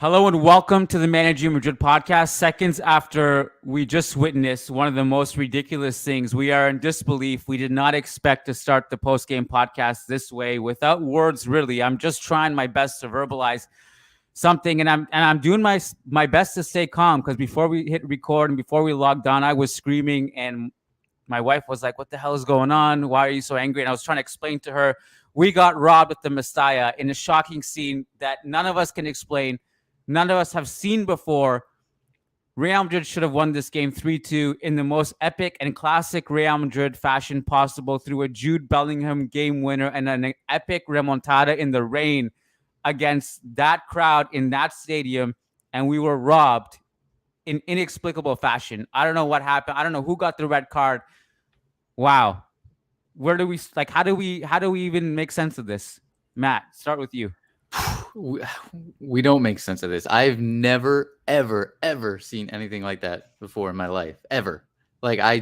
Hello and welcome to the Managing Madrid Podcast. Seconds after we just witnessed one of the most ridiculous things, we are in disbelief. We did not expect to start the post-game podcast this way, without words. Really, I'm just trying my best to verbalize something, and I'm doing my best to stay calm, because before we hit record and before we logged on, I was screaming, and my wife was like, "What the hell is going on? Why are you so angry?" And I was trying to explain to her, we got robbed at the Mestalla in a shocking scene that none of us can explain. None of us have seen before. Real Madrid should have won this game 3-2 in the most epic and classic Real Madrid fashion possible, through a Jude Bellingham game winner and an epic remontada in the rain against that crowd in that stadium. And we were robbed in inexplicable fashion. I don't know what happened. I don't know who got the red card. Wow. Where do we, like, how do we even make sense of this? Matt, start with you. We don't make sense of this. I've never, ever seen anything like that before in my life, ever. Like, I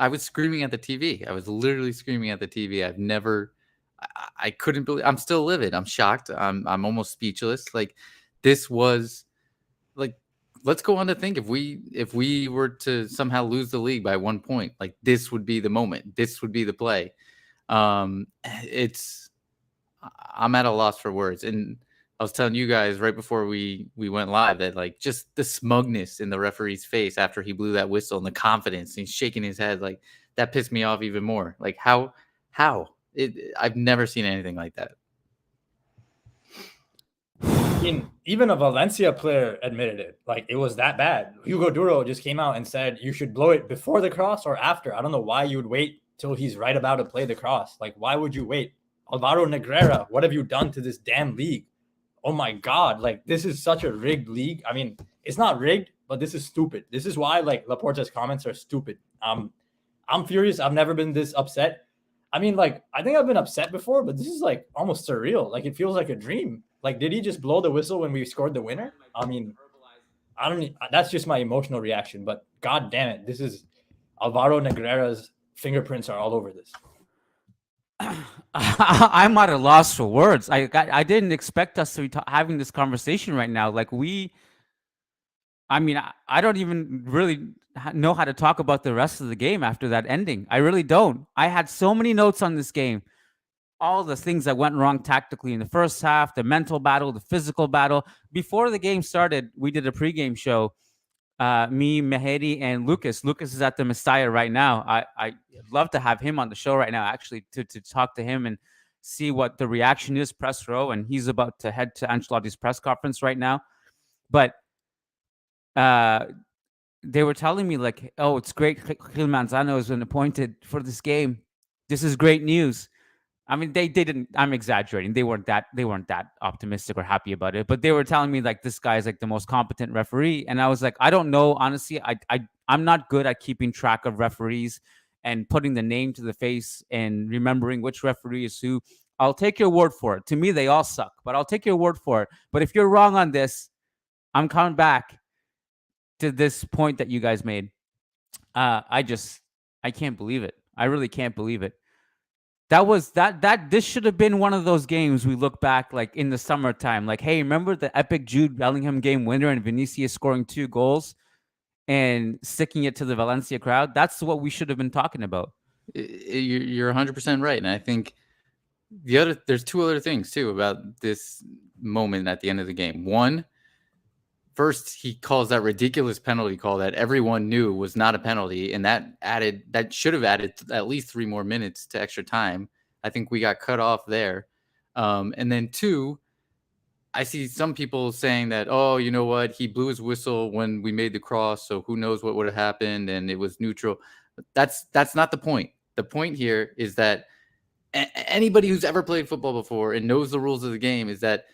was screaming at the TV. I was literally screaming at the TV. I couldn't believe, I'm still livid. I'm shocked. I'm almost speechless. Like, this was like, let's go on to think, if we were to somehow lose the league by 1 point, like, this would be the moment. This would be the play. I'm at a loss for words. And I was telling you guys right before we went live that, like, just the smugness in the referee's face after he blew that whistle, and the confidence, and he's shaking his head, like, that pissed me off even more. Like, how I've never seen anything like that. Even a Valencia player admitted it. Like, it was that bad. Hugo Duro just came out and said you should blow it before the cross or after. I don't know why you would wait till he's right about to play the cross. Like, why would you wait? Alvaro Negreira, what have you done to this damn league? Oh my God. Like, this is such a rigged league. I mean, it's not rigged, but this is stupid. This is why, like, Laporta's comments are stupid. I'm furious. I've never been this upset. I mean, like, I think I've been upset before, but this is, like, almost surreal. Like, it feels like a dream. Like, did he just blow the whistle when we scored the winner? I mean, that's just my emotional reaction, but God damn it. This is Alvaro Negreira's fingerprints are all over this. I'm at a loss for words. I didn't expect us to be having this conversation right now. Like, I don't even really know how to talk about the rest of the game after that ending. I really don't. I had so many notes on this game. All the things that went wrong tactically in the first half, the mental battle, the physical battle. Before the game started, we did a pregame show. Me, Mehedi, and Lucas. Lucas is at the Mestalla right now. I'd love to have him on the show right now, actually, to talk to him and see what the reaction is, press row. And he's about to head to Ancelotti's press conference right now. But they were telling me, like, oh, it's great. Gil Manzano has been appointed for this game. This is great news. I mean, they didn't. I'm exaggerating. They weren't that optimistic or happy about it. But they were telling me, like, this guy's like the most competent referee, and I was like, I don't know, honestly. I'm not good at keeping track of referees and putting the name to the face and remembering which referee is who. I'll take your word for it. To me, they all suck, but I'll take your word for it. But if you're wrong on this, I'm coming back to this point that you guys made. I can't believe it. I really can't believe it. This should have been one of those games we look back, like, in the summertime, like, hey, remember the epic Jude Bellingham game winner and Vinicius scoring 2 goals and sticking it to the Valencia crowd? That's what we should have been talking about. You're 100% right. And I think there's 2 other things too about this moment at the end of the game. One, first, he calls that ridiculous penalty call that everyone knew was not a penalty, and that should have added at least 3 more minutes to extra time. I think we got cut off there. And then 2, I see some people saying that, oh, you know what, he blew his whistle when we made the cross, so who knows what would have happened, and it was neutral. That's not the point. The point here is that anybody who's ever played football before and knows the rules of the game is that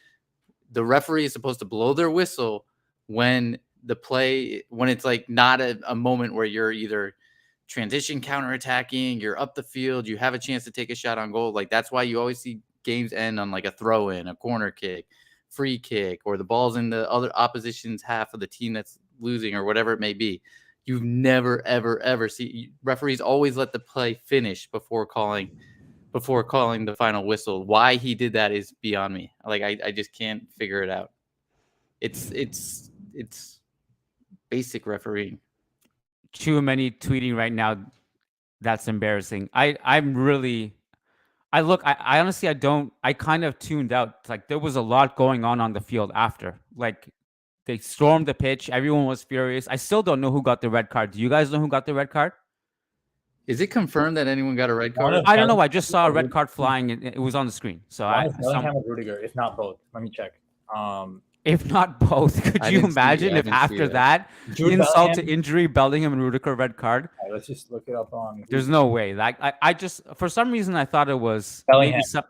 the referee is supposed to blow their whistle when it's like not a moment where you're either transition counterattacking, you're up the field, you have a chance to take a shot on goal. Like, that's why you always see games end on, like, a throw in, a corner kick, free kick, or the ball's in the other opposition's half of the team that's losing, or whatever it may be. You've never, ever see referees always let the play finish before calling the final whistle. Why he did that is beyond me. Like, I just can't figure it out. It's basic refereeing. Many tweeting right now. That's embarrassing. I'm really. I honestly I kind of tuned out. Like there was a lot going on the field after. Like they stormed the pitch. Everyone was furious. I still don't know who got the red card. Do you guys know who got the red card? Is it confirmed that anyone got a red card? I don't know. I just saw a red card flying. It was on the screen. So Bellingham and Rodrygo, if not both. Let me check. If not both, could you imagine if after that, insult to injury, Bellingham and Rudiger red card? Right, let's just look it up on. There's no way. Like I just for some reason I thought it was Bellingham. maybe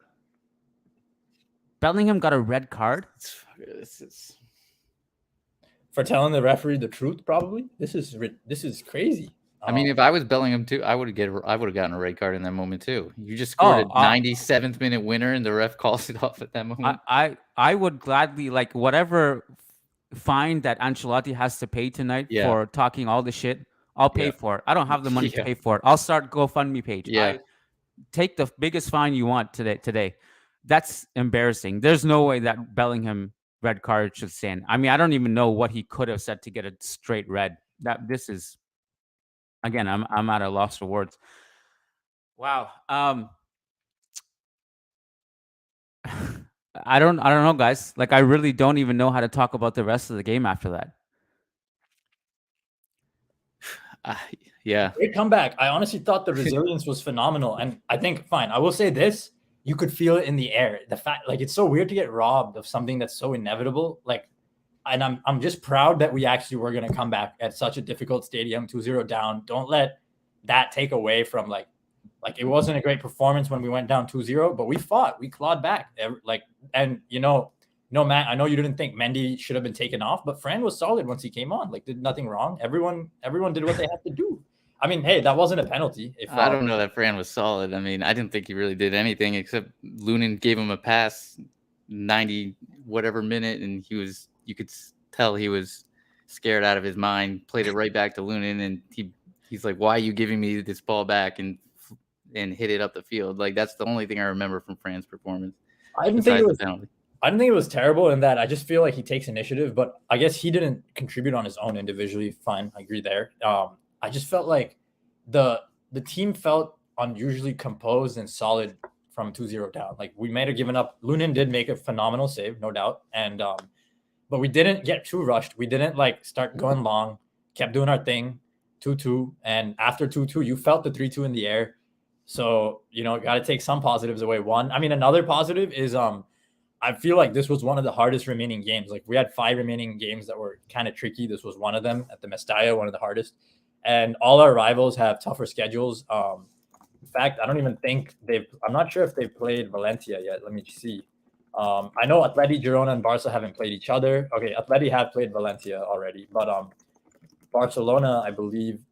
Bellingham got a red card. This is for telling the referee the truth. Probably this is crazy. I mean, if I was Bellingham too, I would have gotten a red card in that moment too. You just scored a 97th minute winner, and the ref calls it off at that moment. I would gladly like whatever fine that Ancelotti has to pay tonight for talking all the shit. I'll pay for it. I don't have the money to pay for it. I'll start GoFundMe page. Yeah, take the biggest fine you want today. That's embarrassing. There's no way that Bellingham red card should stand. I mean, I don't even know what he could have said to get a straight red. This is. Again, I'm at a loss for words. Wow. I don't know, guys. Like I really don't even know how to talk about the rest of the game after that. Yeah. Great comeback. I honestly thought the resilience was phenomenal. And I think, fine, I will say this, you could feel it in the air. The fact, like, it's so weird to get robbed of something that's so inevitable. Like, and I'm just proud that we actually were going to come back at such a difficult stadium, 2-0 down. Don't let that take away from like it wasn't a great performance when we went down 2-0, but we fought, we clawed back. And Matt, I know you didn't think Mendy should have been taken off, but Fran was solid once he came on. Like did nothing wrong. Everyone did what they had to do. I mean, hey, that wasn't a penalty. I don't know that Fran was solid. I mean, I didn't think he really did anything except Lunin gave him a pass 90 whatever minute, and you could tell he was scared out of his mind, played it right back to Lunin, and he's like, why are you giving me this ball back, and hit it up the field? Like, that's the only thing I remember from Fran's performance. I didn't think it was terrible in that. I just feel like he takes initiative, but I guess he didn't contribute on his own individually. Fine, I agree there. I just felt like the team felt unusually composed and solid from 2-0 down. Like we might have given up. Lunin did make a phenomenal save, no doubt. And but we didn't get too rushed. We didn't like start going long, kept doing our thing, 2-2. And after 2-2, you felt the 3-2 in the air. So, got to take some positives away. One, I mean, another positive is I feel like this was one of the hardest remaining games. Like we had 5 remaining games that were kind of tricky. This was one of them at the Mestalla, one of the hardest. And all our rivals have tougher schedules. In fact, I don't even think I'm not sure if they've played Valencia yet. Let me see. I know Atleti, Girona, and Barca haven't played each other. Okay, Atleti have played Valencia already, but Barcelona, I believe,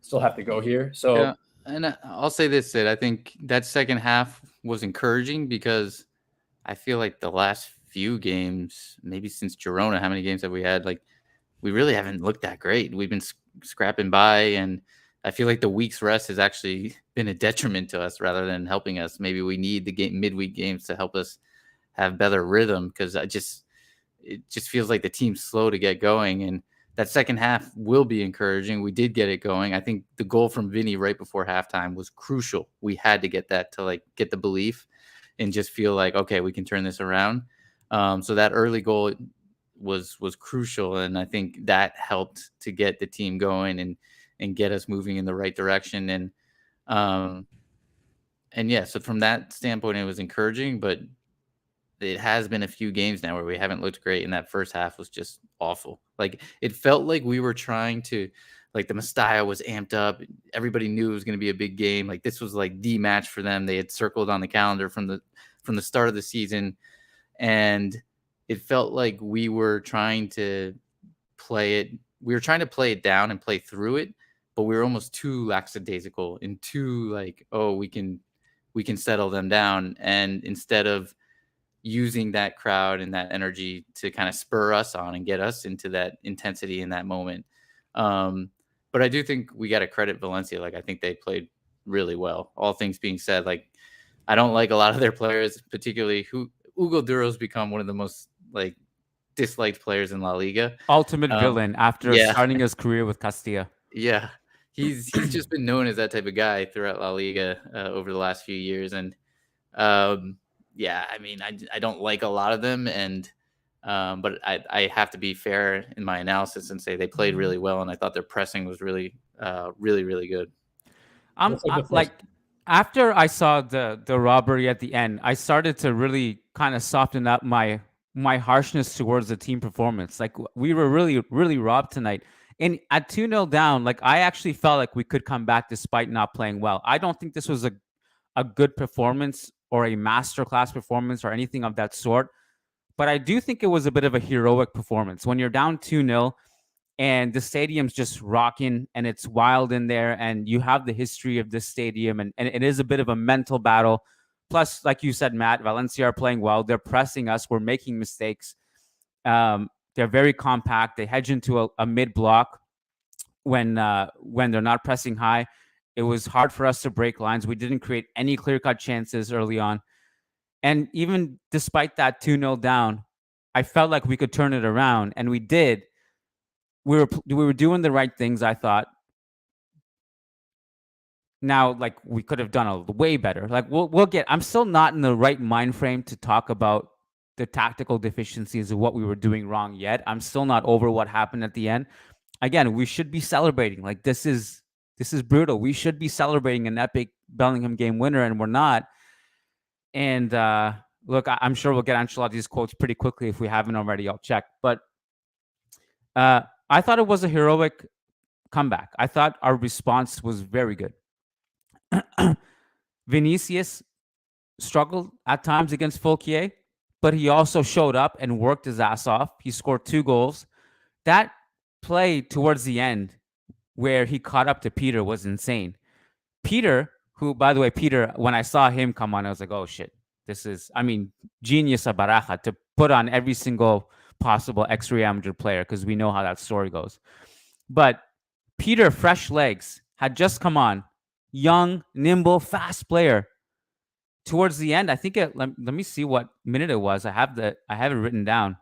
still have to go here. So, yeah, and I'll say this, Sid. I think that second half was encouraging because I feel like the last few games, maybe since Girona, how many games have we had? Like, we really haven't looked that great. We've been scrapping by, and I feel like the week's rest has actually been a detriment to us rather than helping us. Maybe we need the midweek games to help us have better rhythm, because it just feels like the team's slow to get going, and that second half will be encouraging. We did get it going. I think the goal from Vinny right before halftime was crucial. We had to get that to like get the belief and just feel like, okay, we can turn this around. So that early goal was crucial, and I think that helped to get the team going and get us moving in the right direction. And yeah, so from that standpoint, it was encouraging, but it has been a few games now where we haven't looked great, and that first half was just awful. Like it felt like we were trying to, like the Mestalla was amped up. Everybody knew it was going to be a big game. Like this was like the match for them. They had circled on the calendar from the start of the season, and it felt like we were trying to play it. We were trying to play it down and play through it, but we were almost too lackadaisical and too like, oh, we can settle them down, and instead of using that crowd and that energy to kind of spur us on and get us into that intensity in that moment. But I do think we got to credit Valencia. Like, I think they played really well, all things being said. Like, I don't like a lot of their players, particularly Hugo Duro's become one of the most like disliked players in La Liga. Ultimate villain after yeah. starting his career with Castilla. Yeah, he's just been known as that type of guy throughout La Liga over the last few years, and yeah, I mean, I don't like a lot of them, and but I have to be fair in my analysis and say they played really well, and I thought their pressing was really really good. Like after I saw the robbery at the end, I started to really kind of soften up my harshness towards the team performance. Like we were really robbed tonight. And at 2-0 down, like I actually felt like we could come back despite not playing well. I don't think this was a good performance or a masterclass performance or anything of that sort. But I do think it was a bit of a heroic performance. When you're down 2-0 and the stadium's just rocking and it's wild in there and you have the history of this stadium and it is a bit of a mental battle. Plus, like you said, Matt, Valencia are playing well. They're pressing us. We're making mistakes. They're very compact. They hedge into a mid block when they're not pressing high. It was hard for us to break lines. We didn't create any clear-cut chances early on. And even despite that 2-0 down, I felt like we could turn it around, and we did. We were doing the right things, I thought. Now, like, we could have done a way better. Like, we'll get. I'm still not in the right mind frame to talk about the tactical deficiencies of what we were doing wrong yet. I'm still not over what happened at the end. Again, we should be celebrating. Like, this is brutal. We should be celebrating an epic Bellingham game winner, and we're not. And look, I'm sure we'll get Ancelotti's quotes pretty quickly if we haven't already. I'll check. But I thought it was a heroic comeback. I thought our response was very good. Vinicius struggled at times against Fouquier, but he also showed up and worked his ass off. He scored 2 goals. That play towards the end where he caught up to Peter was insane. Peter, who, by the way, when I saw him come on, I was like, oh, shit. This is, I mean, genius of Baraja to put on every single possible ex-Real Madrid player because we know how that story goes. But Peter, fresh legs, had just come on. Young, nimble, fast player. Towards the end, I think let me see what minute it was. I have it written down.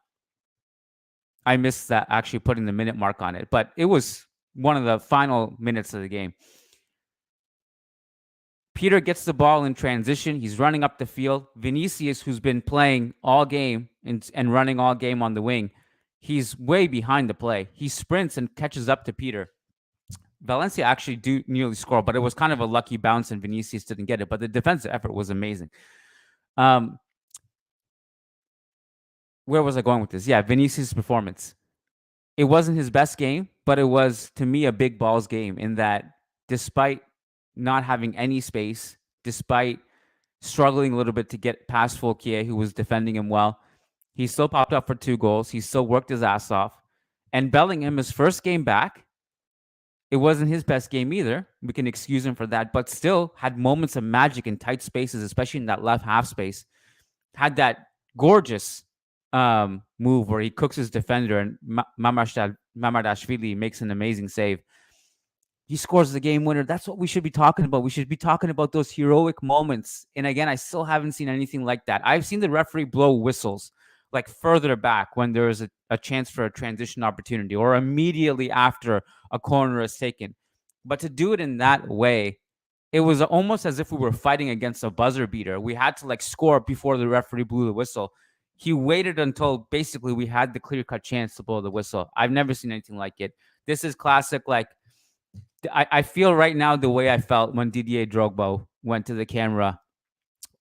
I missed that actually putting the minute mark on it, but it was one of the final minutes of the game. Peter gets the ball in transition. He's running up the field. Vinicius, who's been playing all game and running all game on the wing, he's way behind the play. He sprints and catches up to Peter. Valencia actually do nearly score, but it was kind of a lucky bounce and Vinicius didn't get it. But the defensive effort was amazing. Where was I going with this? Yeah, Vinicius' performance. It wasn't his best game, but it was, to me, a big balls game in that despite not having any space, despite struggling a little bit to get past Fouquier, who was defending him well, he still popped up for 2 goals. He still worked his ass off. And Bellingham, his first game back, it wasn't his best game either. We can excuse him for that, but still had moments of magic in tight spaces, especially in that left half space. Had that gorgeous move where he cooks his defender and Mamardashvili makes an amazing save. He scores the game winner. That's what we should be talking about. We should be talking about those heroic moments. And again, I still haven't seen anything like that. I've seen the referee blow whistles like further back when there is a chance for a transition opportunity or immediately after a corner is taken. But to do it in that way, it was almost as if we were fighting against a buzzer beater. We had to like score before the referee blew the whistle. He waited until basically we had the clear-cut chance to blow the whistle. I've never seen anything like it. This is classic. Like, I feel right now the way I felt when Didier Drogba went to the camera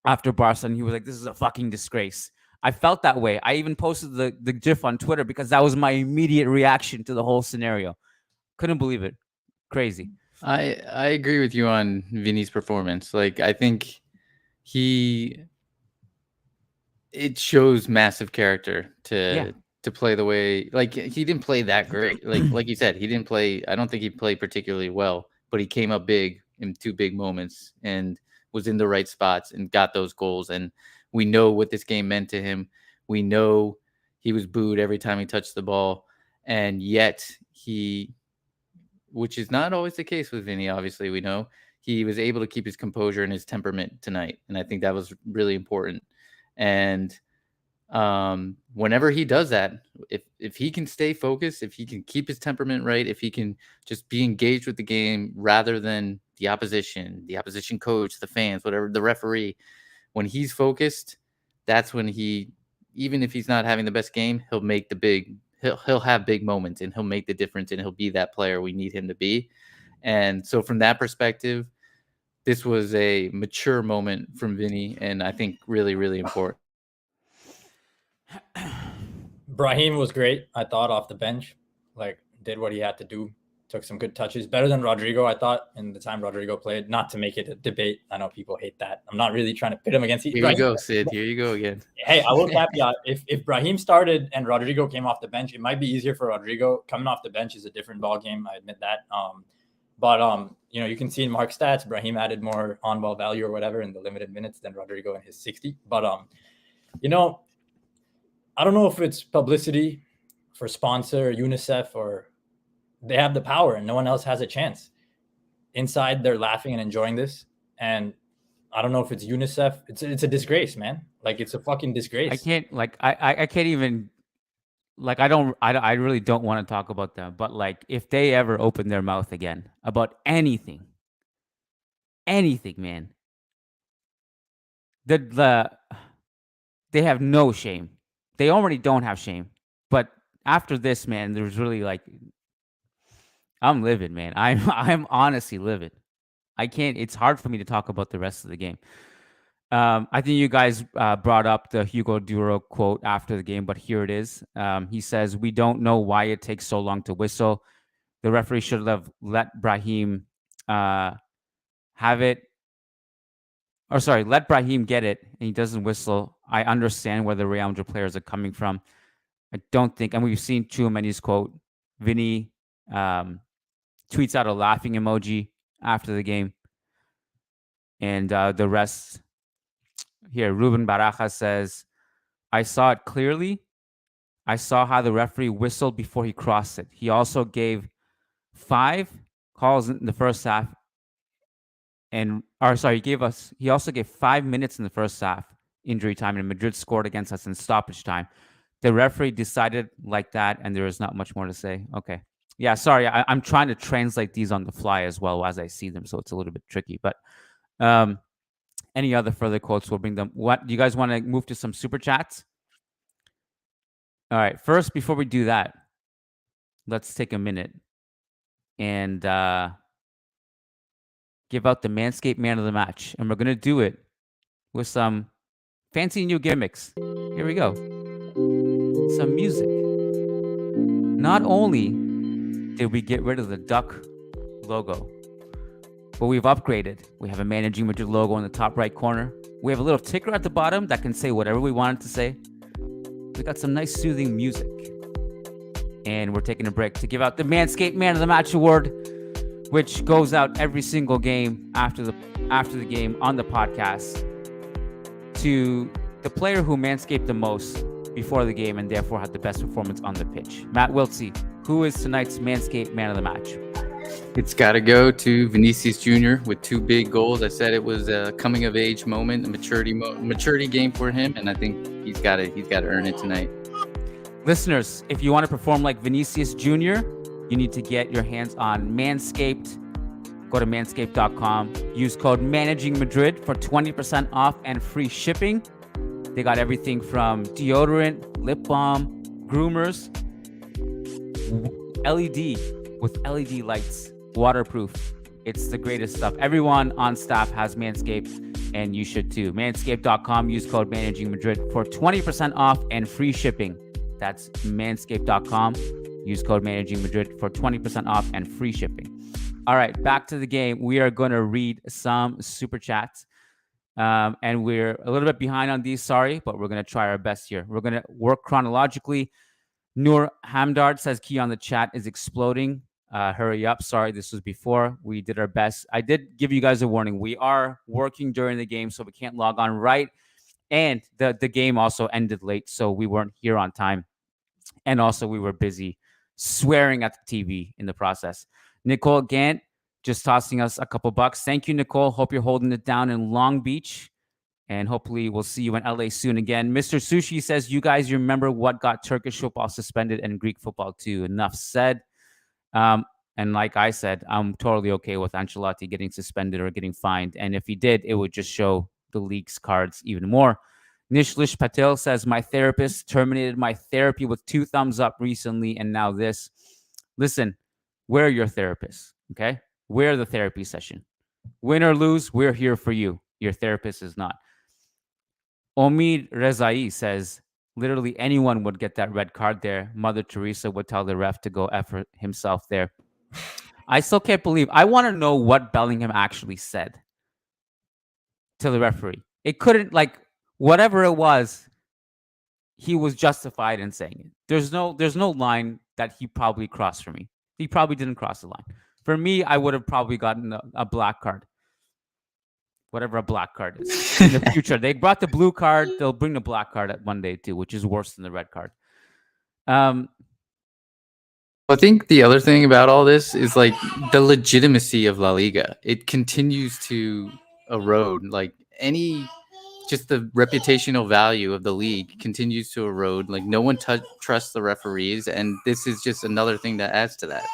after Barca and he was like, this is a fucking disgrace. I felt that way. I even posted the GIF on Twitter because that was my immediate reaction to the whole scenario. Couldn't believe it. Crazy. I agree with you on Vini's performance. Like, I think it shows massive character to play the way, like, he didn't play that great. Like you said, he didn't play. I don't think he played particularly well, but he came up big in 2 big moments and was in the right spots and got those goals. And we know what this game meant to him. We know he was booed every time he touched the ball, and yet which is not always the case with Vini, obviously, we know, he was able to keep his composure and his temperament tonight. And I think that was really important. And whenever he does that, if he can stay focused, if he can keep his temperament right, if he can just be engaged with the game rather than the opposition coach, the fans, whatever, the referee, when he's focused, that's when he, even if he's not having the best game, he'll make he'll have big moments and he'll make the difference and he'll be that player we need him to be. And so from that perspective, this was a mature moment from Vinny, and I think really, really important. Brahim was great, I thought, off the bench. Like, did what he had to do. Took some good touches. Better than Rodrygo, I thought, in the time Rodrygo played. Not to make it a debate. I know people hate that. I'm not really trying to pit him against Here Brahim. You go, Sid. Here you go again. Hey, I will caveat. If Brahim started and Rodrygo came off the bench, it might be easier for Rodrygo. Coming off the bench is a different ball game. I admit that. But you can see in Mark's stats, Brahim added more on-ball value or whatever in the limited minutes than Rodrygo in his 60. But I don't know if it's publicity for sponsor, UNICEF, or they have the power and no one else has a chance. Inside, they're laughing and enjoying this. And I don't know if it's UNICEF. It's a disgrace, man. Like, it's a fucking disgrace. I can't, like, I can't even, like, I really don't want to talk about them. But, like, if they ever open their mouth again about anything, man, they have no shame. They already don't have shame. But after this, man, there's really, like, I'm livid, man. I'm honestly livid. I can't. It's hard for me to talk about the rest of the game. I think you guys brought up the Hugo Duro quote after the game, but here it is. He says, "We don't know why it takes so long to whistle. The referee should have let Brahim have it. Or sorry, let Brahim get it, and he doesn't whistle. I understand where the Real Madrid players are coming from. I don't think, and we've seen Tchouameni's quote. Vinny tweets out a laughing emoji after the game. And the rest here, Ruben Baraja says, I saw it clearly. I saw how the referee whistled before he crossed it. He also gave 5 calls in the first half. He also gave 5 minutes in the first half injury time, and Madrid scored against us in stoppage time. The referee decided like that, and there is not much more to say. Okay. Yeah, sorry. I'm trying to translate these on the fly as well as I see them, so it's a little bit tricky. But any other further quotes, we'll bring them. What do you guys want to move to some super chats? All right. First, before we do that, let's take a minute and give out the Manscaped Man of the Match. And we're going to do it with some fancy new gimmicks. Here we go. Some music. Not only did we get rid of the duck logo, but we've upgraded. We have a Managing Madrid logo in the top right corner. We have a little ticker at the bottom that can say whatever we want it to say. We got some nice soothing music. And we're taking a break to give out the Manscaped Man of the Match award, which goes out every single game after the game on the podcast to the player who manscaped the most before the game and therefore had the best performance on the pitch. Matt Wiltse, who is tonight's Manscaped Man of the Match? It's got to go to Vinicius Jr. with 2 big goals. I said it was a coming of age moment, a maturity game for him, and I think he's got to earn it tonight. Listeners, if you want to perform like Vinicius Jr., you need to get your hands on Manscaped. Go to manscaped.com. Use code Managing Madrid for 20% off and free shipping. They got everything from deodorant, lip balm, groomers, LED with LED lights, waterproof. It's the greatest stuff. Everyone on staff has Manscaped, and you should too. Manscaped.com. Use code Managing Madrid for 20% off and free shipping. That's manscaped.com. Use code Managing Madrid for 20% off and free shipping. All right, back to the game. We are going to read some super chats. And we're a little bit behind on these, sorry, but we're going to try our best here. We're going to work chronologically. Noor Hamdard says, Key on the chat is exploding. Hurry up. Sorry, this was before. We did our best. I did give you guys a warning. We are working during the game, so we can't log on right. And the game also ended late, so we weren't here on time. And also we were busy swearing at the TV in the process. Nicole Gant just tossing us a couple bucks. Thank you, Nicole. Hope you're holding it down in Long Beach. And hopefully we'll see you in LA soon again. Mr. Sushi says, you guys remember what got Turkish football suspended and Greek football too. Enough said. And like I said, I'm totally okay with Ancelotti getting suspended or getting fined. And if he did, it would just show the league's cards even more. Nishlish Patel says, my therapist terminated my therapy with 2 thumbs up recently. And now this. Listen, we're your therapist, okay? We're the therapy session. Win or lose, we're here for you. Your therapist is not. Omid Rezai says, literally anyone would get that red card there. Mother Teresa would tell the ref to go effort himself there. I still can't believe. I want to know what Bellingham actually said to the referee. It couldn't, like, whatever it was, he was justified in saying it. There's no line that he probably crossed for me. He probably didn't cross the line. For me, I would have probably gotten a black card. Whatever a black card is in the future. They brought the blue card. They'll bring the black card at one day too, which is worse than the red card. I think the other thing about all this is like the legitimacy of La Liga. It continues to erode. Like just the reputational value of the league continues to erode. Like no one trusts the referees, and this is just another thing that adds to that.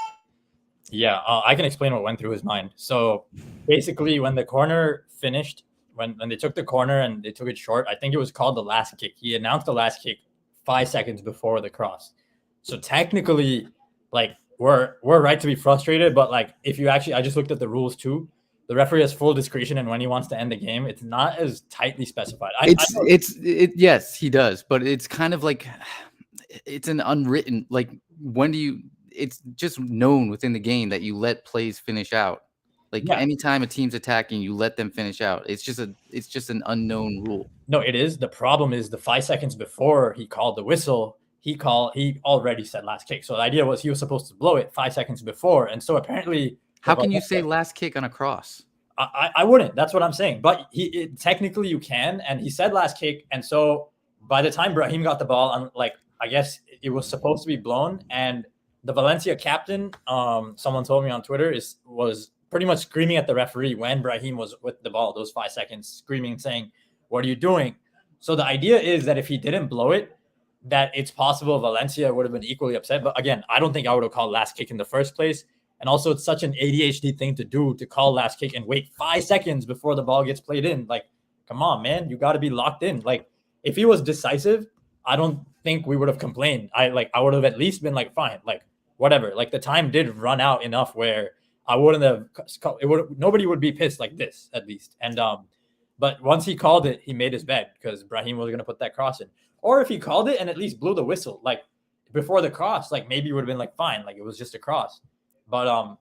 Yeah, I can explain what went through his mind. So basically, when the corner finished, when they took the corner and they took it short, I think it was called the last kick. He announced the last kick 5 seconds before the cross. So technically, like we're right to be frustrated, but like if you actually, I just looked at the rules too. The referee has full discretion, and when he wants to end the game, it's not as tightly specified. Yes, he does, but it's kind of like it's an unwritten. Like when do you? It's just known within the game that you let plays finish out. Like anytime a team's attacking, you let them finish out. It's just an unknown rule. No, it is. The problem is the 5 seconds before he called the whistle, he already said last kick. So the idea was he was supposed to blow it 5 seconds before. And so apparently, how can you say last kick on a cross? I wouldn't. That's what I'm saying. But technically you can. And he said last kick. And so by the time Brahim got the ball, I guess it was supposed to be blown. And the Valencia captain, someone told me on Twitter, was pretty much screaming at the referee when Brahim was with the ball, those 5 seconds, screaming, saying, what are you doing? So the idea is that if he didn't blow it, that it's possible Valencia would have been equally upset. But again, I don't think I would have called last kick in the first place. And also, it's such an ADHD thing to do, to call last kick and wait 5 seconds before the ball gets played in. Like, come on, man, you got to be locked in. Like, if he was decisive, I don't think we would have complained. I would have at least been like, fine, like, whatever. Like the time did run out enough where I wouldn't have. Nobody would be pissed like this, at least. And but once he called it, he made his bed because Brahim was gonna put that cross in. Or if he called it and at least blew the whistle, like before the cross, like maybe it would have been like fine, like it was just a cross. But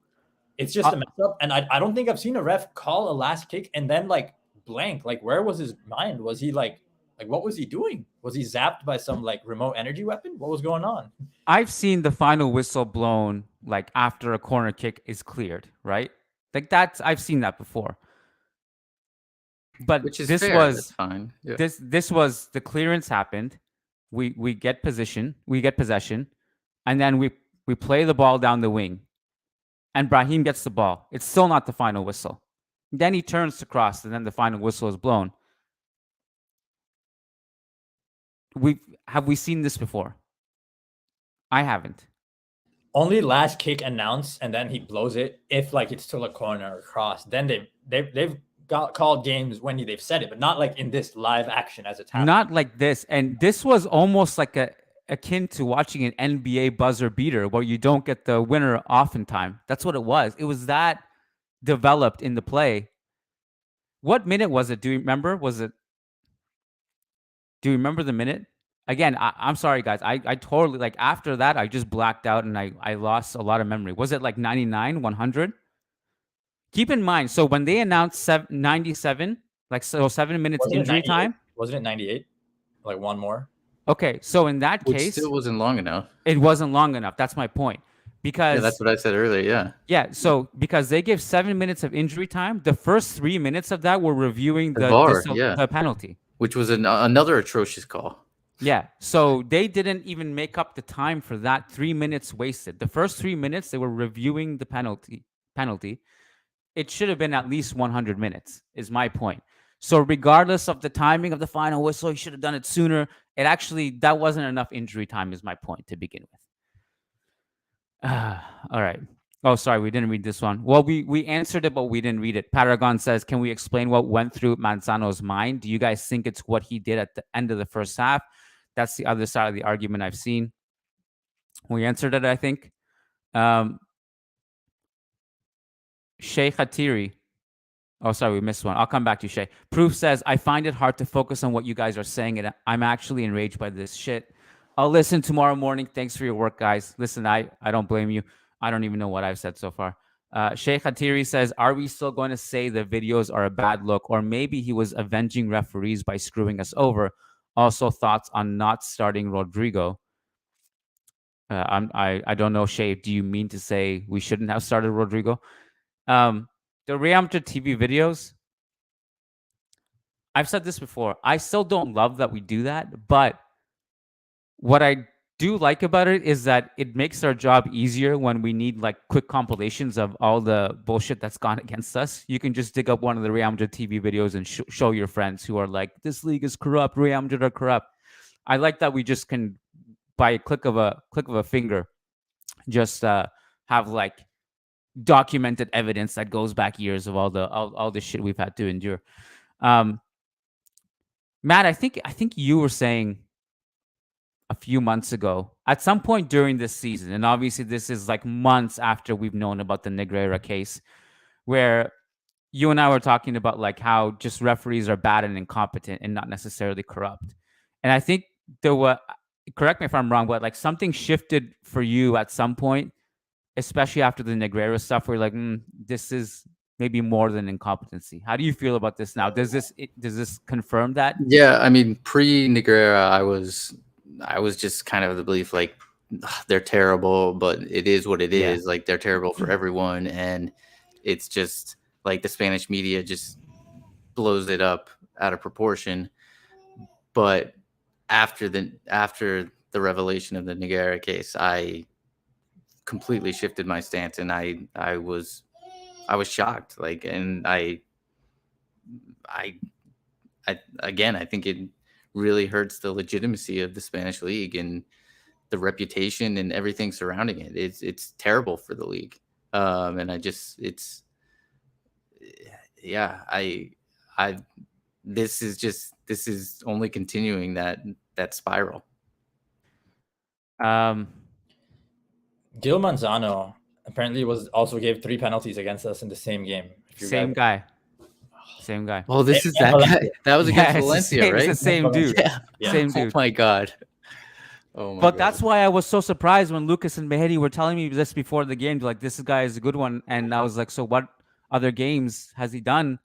it's just a mess up. And I don't think I've seen a ref call a last kick and then like blank. Like where was his mind? Was he like what was he doing? Was he zapped by some like remote energy weapon? What was going on? I've seen the final whistle blown like after a corner kick is cleared, right? Like I've seen that before. But this fair. was That's fine. Yeah. This was the clearance happened. We get possession, and then we play the ball down the wing, and Brahim gets the ball. It's still not the final whistle. Then he turns to cross, and then the final whistle is blown. Have we seen this before? I haven't. Only last kick announced, and then he blows it if like it's still a corner or cross. Then they've got called games when they've said it, but not like in this live action as it's happening. Not like this. And this was almost like akin to watching an NBA buzzer beater where you don't get the winner off in time. That's what it was. It was that developed in the play. What minute was it? Do you remember? Do you remember the minute? Again, I'm sorry, guys. I totally, like, after that, I just blacked out and I lost a lot of memory. Was it like 99, 100? Keep in mind, so when they announced 97, like, so 7 minutes injury time. Wasn't it 98? Like one more? Okay, so in that case. Which still wasn't long enough. It wasn't long enough. That's my point. Because. Yeah, that's what I said earlier, yeah. Yeah, so because they give 7 minutes of injury time, the first 3 minutes of that were reviewing the penalty. Which was another atrocious call. Yeah, so they didn't even make up the time for that 3 minutes wasted. The first 3 minutes, they were reviewing the penalty. It should have been at least 100 minutes, is my point. So regardless of the timing of the final whistle, he should have done it sooner. That wasn't enough injury time is my point to begin with. All right. Oh, sorry, we didn't read this one. Well, we answered it, but we didn't read it. Paragon says, can we explain what went through Manzano's mind? Do you guys think it's what he did at the end of the first half? That's the other side of the argument I've seen. We answered it, I think. Shay Khatiri. Oh, sorry, we missed one. I'll come back to you, Shay. Proof says, I find it hard to focus on what you guys are saying, and I'm actually enraged by this shit. I'll listen tomorrow morning. Thanks for your work, guys. Listen, I don't blame you. I don't even know what I've said so far. Sheikh Hatiri says, are we still going to say the videos are a bad look? Or maybe he was avenging referees by screwing us over. Also, thoughts on not starting Rodrygo. I don't know, Shay. Do you mean to say we shouldn't have started Rodrygo? The Real Madrid TV videos, I've said this before. I still don't love that we do that. But what I do like about it is that it makes our job easier when we need like quick compilations of all the bullshit that's gone against us. You can just dig up one of the Real Madrid TV videos and show your friends who are like, this league is corrupt, Real Madrid are corrupt. I like that we just can, by a click of a finger, just have like documented evidence that goes back years of all the shit we've had to endure. Matt, I think you were saying a few months ago, at some point during this season, and obviously this is like months after we've known about the Negreira case, where you and I were talking about like how just referees are bad and incompetent and not necessarily corrupt. And I think there were, correct me if I'm wrong, but like something shifted for you at some point, especially after the Negreira stuff, where you're like, this is maybe more than incompetency. How do you feel about this now? Does this confirm that? Yeah, I mean, pre-Negreira, I was just kind of the belief like they're terrible, but it is what it is. Like they're terrible for everyone, and it's just like the Spanish media just blows it up out of proportion. But after the revelation of the Negreira case, I completely shifted my stance, and I was shocked. Like, and I think it really hurts the legitimacy of the Spanish league and the reputation and everything surrounding it. It's terrible for the league. And this is only continuing that spiral. Gil Manzano apparently also gave 3 penalties against us in the same game. Same guy. Oh, this is that guy. That was against Valencia, right? It's the same dude. Yeah. Same dude. Oh my God. But that's why I was so surprised when Lucas and Mehdi were telling me this before the game. Like, this guy is a good one. And I was like, so what other games has he done?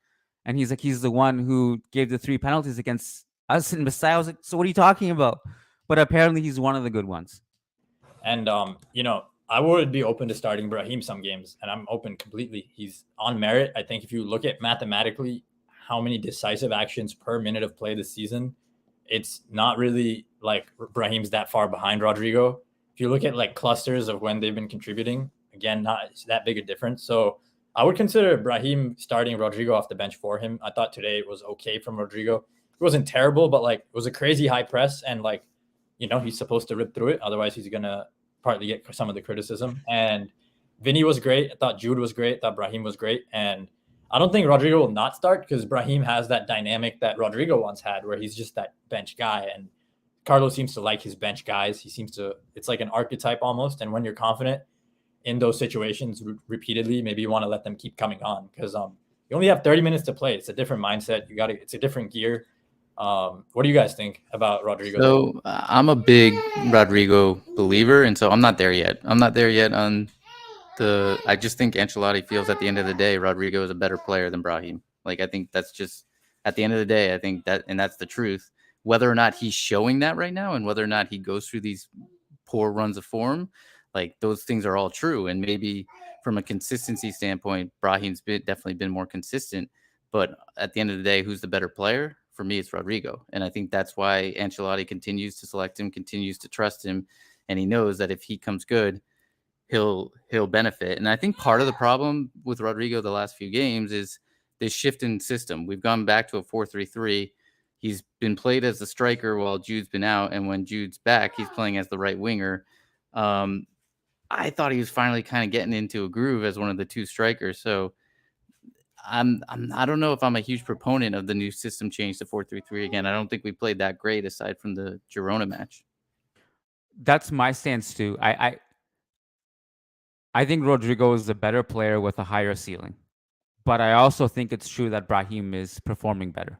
And he's like, he's the one who gave the 3 penalties against us in Messiah. I was like, so what are you talking about? But apparently he's one of the good ones. And, I would be open to starting Brahim some games, and I'm open completely. He's on merit. I think if you look at mathematically how many decisive actions per minute of play this season, it's not really like Brahim's that far behind Rodrygo. If you look at like clusters of when they've been contributing, again, not that big a difference. So I would consider Brahim starting Rodrygo off the bench for him. I thought today it was okay from Rodrygo. It wasn't terrible, but like it was a crazy high press, and like, he's supposed to rip through it. Otherwise, he's going to partly get some of the criticism. And Vinny was great. I thought Jude was great. I thought Brahim was great. And I don't think Rodrygo will not start because Brahim has that dynamic that Rodrygo once had where he's just that bench guy. And Carlos seems to like his bench guys. It's like an archetype almost. And when you're confident in those situations repeatedly, maybe you want to let them keep coming on because you only have 30 minutes to play. It's a different mindset. It's a different gear. What do you guys think about Rodrygo? So I'm a big Rodrygo believer, and so I'm not there yet. I just think Ancelotti feels at the end of the day Rodrygo is a better player than Brahim. Like, I think that's just at the end of the day, I think that, and that's the truth. Whether or not he's showing that right now and whether or not he goes through these poor runs of form, like those things are all true. And maybe from a consistency standpoint, Brahim's definitely been more consistent. But at the end of the day, who's the better player? For me, it's Rodrygo. And I think that's why Ancelotti continues to select him, continues to trust him. And he knows that if he comes good, he'll benefit. And I think part of the problem with Rodrygo the last few games is this shift in system. We've gone back to a 4-3-3. He's been played as the striker while Jude's been out, and when Jude's back, he's playing as the right winger. I thought he was finally kind of getting into a groove as one of the two strikers. So I don't know if I'm a huge proponent of the new system change to 4-3-3 again. I don't think we played that great aside from the Girona match. That's my stance too. I think Rodrygo is a better player with a higher ceiling, but I also think it's true that Brahim is performing better.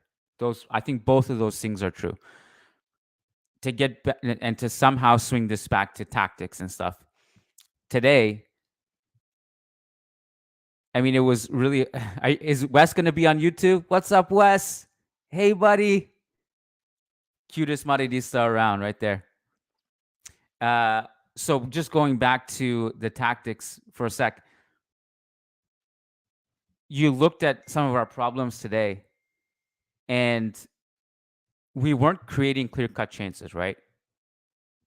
I think both of those things are true. To get and to somehow swing this back to tactics and stuff today. I mean, it was really. Is Wes going to be on YouTube? What's up, Wes? Hey, buddy. Cutest Madridista around right there. So just going back to the tactics for a sec. You looked at some of our problems today, and we weren't creating clear-cut chances, right?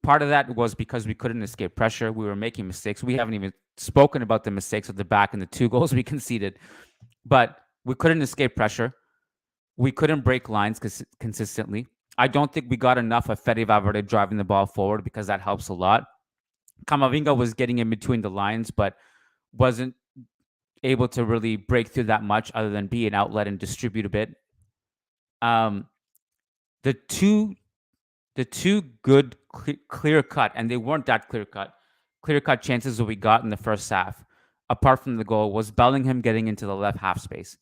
Part of that was because we couldn't escape pressure. We were making mistakes. We haven't even spoken about the mistakes at the back and the 2 goals we conceded. But we couldn't escape pressure. We couldn't break lines consistently. I don't think we got enough of Fede Valverde driving the ball forward because that helps a lot. Camavinga was getting in between the lines, but wasn't able to really break through that much other than be an outlet and distribute a bit. The two good clear cut, and they weren't that clear cut chances that we got in the first half, apart from the goal, was Bellingham getting into the left half space.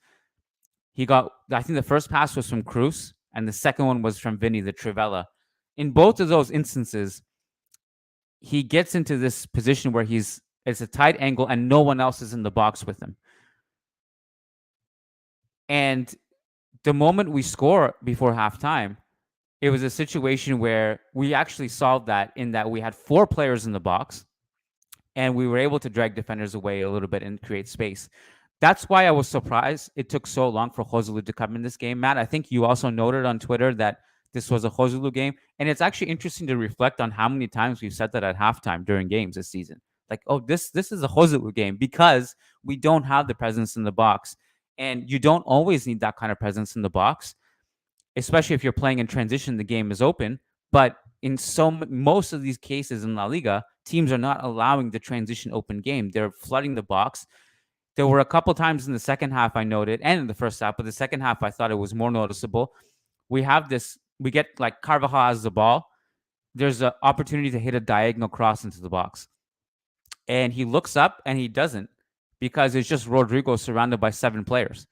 I think the first pass was from Cruz, and the second one was from Vinny, the Trivella. In both of those instances, he gets into this position where it's a tight angle and no one else is in the box with him. And the moment we score before halftime, it was a situation where we actually solved that in that we had 4 players in the box and we were able to drag defenders away a little bit and create space. That's why I was surprised it took so long for Joselu to come in this game. Matt, I think you also noted on Twitter that this was a Joselu game. And it's actually interesting to reflect on how many times we've said that at halftime during games this season. Like, oh, this is a Joselu game because we don't have the presence in the box. And you don't always need that kind of presence in the box, especially if you're playing in transition, the game is open. But in most of these cases in La Liga, teams are not allowing the transition open game. They're flooding the box. There were a couple times in the second half I noted, and in the first half, but the second half I thought it was more noticeable. We get like Carvajal has the ball. There's an opportunity to hit a diagonal cross into the box. And he looks up and he doesn't because it's just Rodrygo surrounded by 7 players.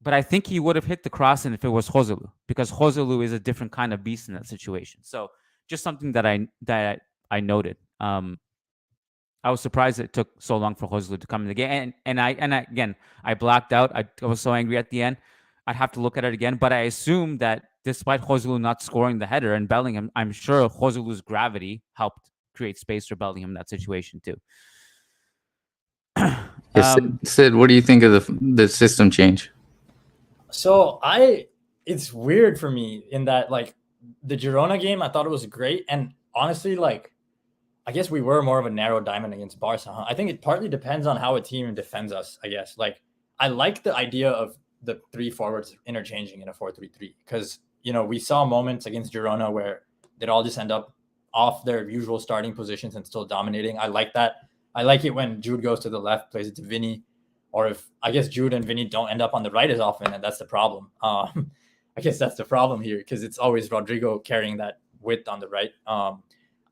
But I think he would have hit the cross if it was Joselu, because Joselu is a different kind of beast in that situation. So just something that I noted. I was surprised it took so long for Joselu to come in the game. And I blacked out. I was so angry at the end. I'd have to look at it again. But I assume that despite Joselu not scoring the header and Bellingham, I'm sure Joselu's gravity helped create space for Bellingham in that situation too. Sid, what do you think of the system change? So it's weird for me in that, like, the Girona game, I thought it was great. And honestly, like, I guess we were more of a narrow diamond against Barca. I think it partly depends on how a team defends us, I guess. Like, I like the idea of the 3 forwards interchanging in a 4-3-3 because, we saw moments against Girona where they'd all just end up off their usual starting positions and still dominating. I like that. I like it when Jude goes to the left, plays it to Vinny, or if I guess Jude and Vinny don't end up on the right as often, and that's the problem. I guess that's the problem here because it's always Rodrygo carrying that width on the right.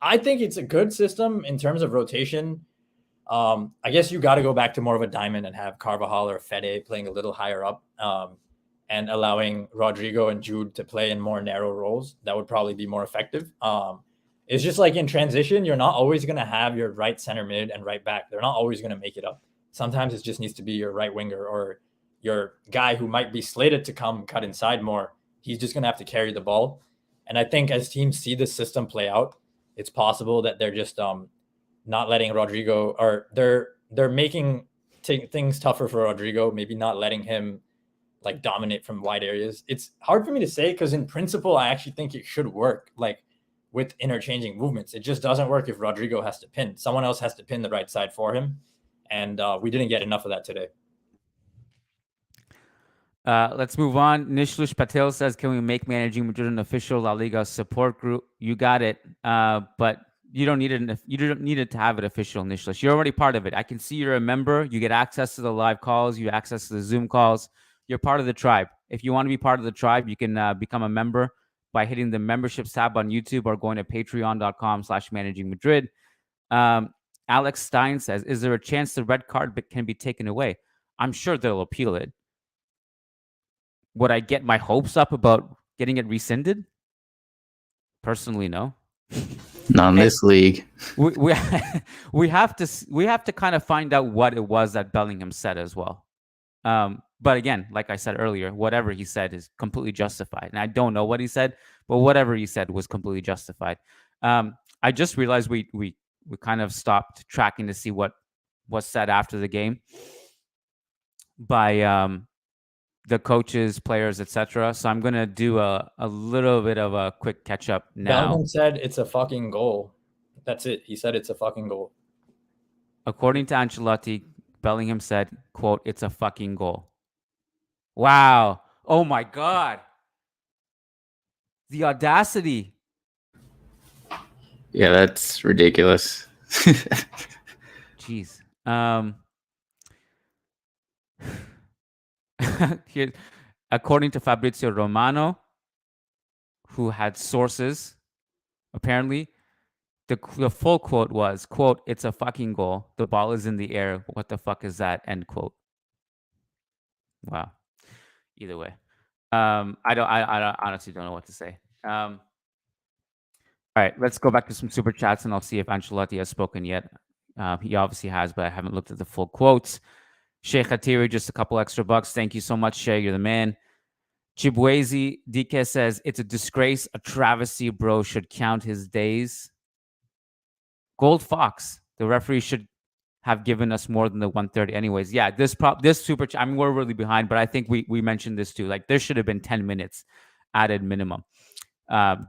I think it's a good system in terms of rotation. I guess you got to go back to more of a diamond and have Carvajal or Fede playing a little higher up and allowing Rodrygo and Jude to play in more narrow roles. That would probably be more effective. It's just like in transition, you're not always going to have your right center mid and right back. They're not always going to make it up. Sometimes it just needs to be your right winger or your guy who might be slated to come cut inside more. He's just going to have to carry the ball. And I think as teams see this system play out, it's possible that they're just not letting Rodrygo, or they're making things tougher for Rodrygo, maybe not letting him like dominate from wide areas. It's hard for me to say because in principle, I actually think it should work like with interchanging movements. It just doesn't work if Rodrygo has to pin. Someone else has to pin the right side for him. And we didn't get enough of that today. Let's move on. Nishlush Patel says, "Can we make Managing Madrid an official La Liga support group?" You got it. But you don't need it. You don't need it to have it official, Nishlush. You're already part of it. I can see you're a member. You get access to the live calls. You access to the Zoom calls. You're part of the tribe. If you want to be part of the tribe, you can become a member by hitting the memberships tab on YouTube or going to patreon.com/Managing Madrid. Alex Stein says, "Is there a chance the red card can be taken away?" I'm sure they'll appeal it. Would I get my hopes up about getting it rescinded? Personally, no. Not in this league. We we have to kind of find out what it was that Bellingham said as well. But again, like I said earlier, whatever he said is completely justified. And I don't know what he said, but whatever he said was completely justified. I just realized we kind of stopped tracking to see what was said after the game by the coaches, players, etc. So I'm gonna do a little bit of a quick catch up now. Bellingham said it's a fucking goal. That's it. He said it's a fucking goal. According to Ancelotti, Bellingham said, quote, "It's a fucking goal." Wow. Oh my God. The audacity. Yeah, that's ridiculous. Jeez. Here, according to Fabrizio Romano, who had sources, apparently, the full quote was, quote, "It's a fucking goal. The ball is in the air. What the fuck is that?" End quote. Wow. Either way. I honestly don't know what to say. All right, let's go back to some super chats and I'll see if Ancelotti has spoken yet. He obviously has, but I haven't looked at the full quotes. Sheikh Hatiri, just a couple extra bucks. Thank you so much, Shay. You're the man. Chibwezi DK says, "It's a disgrace, a travesty, bro. Should count his days." Gold Fox, the referee should have given us more than the 130 anyways. Yeah, this super chat, I mean, we're really behind, but I think we mentioned this too. Like, there should have been 10 minutes added minimum,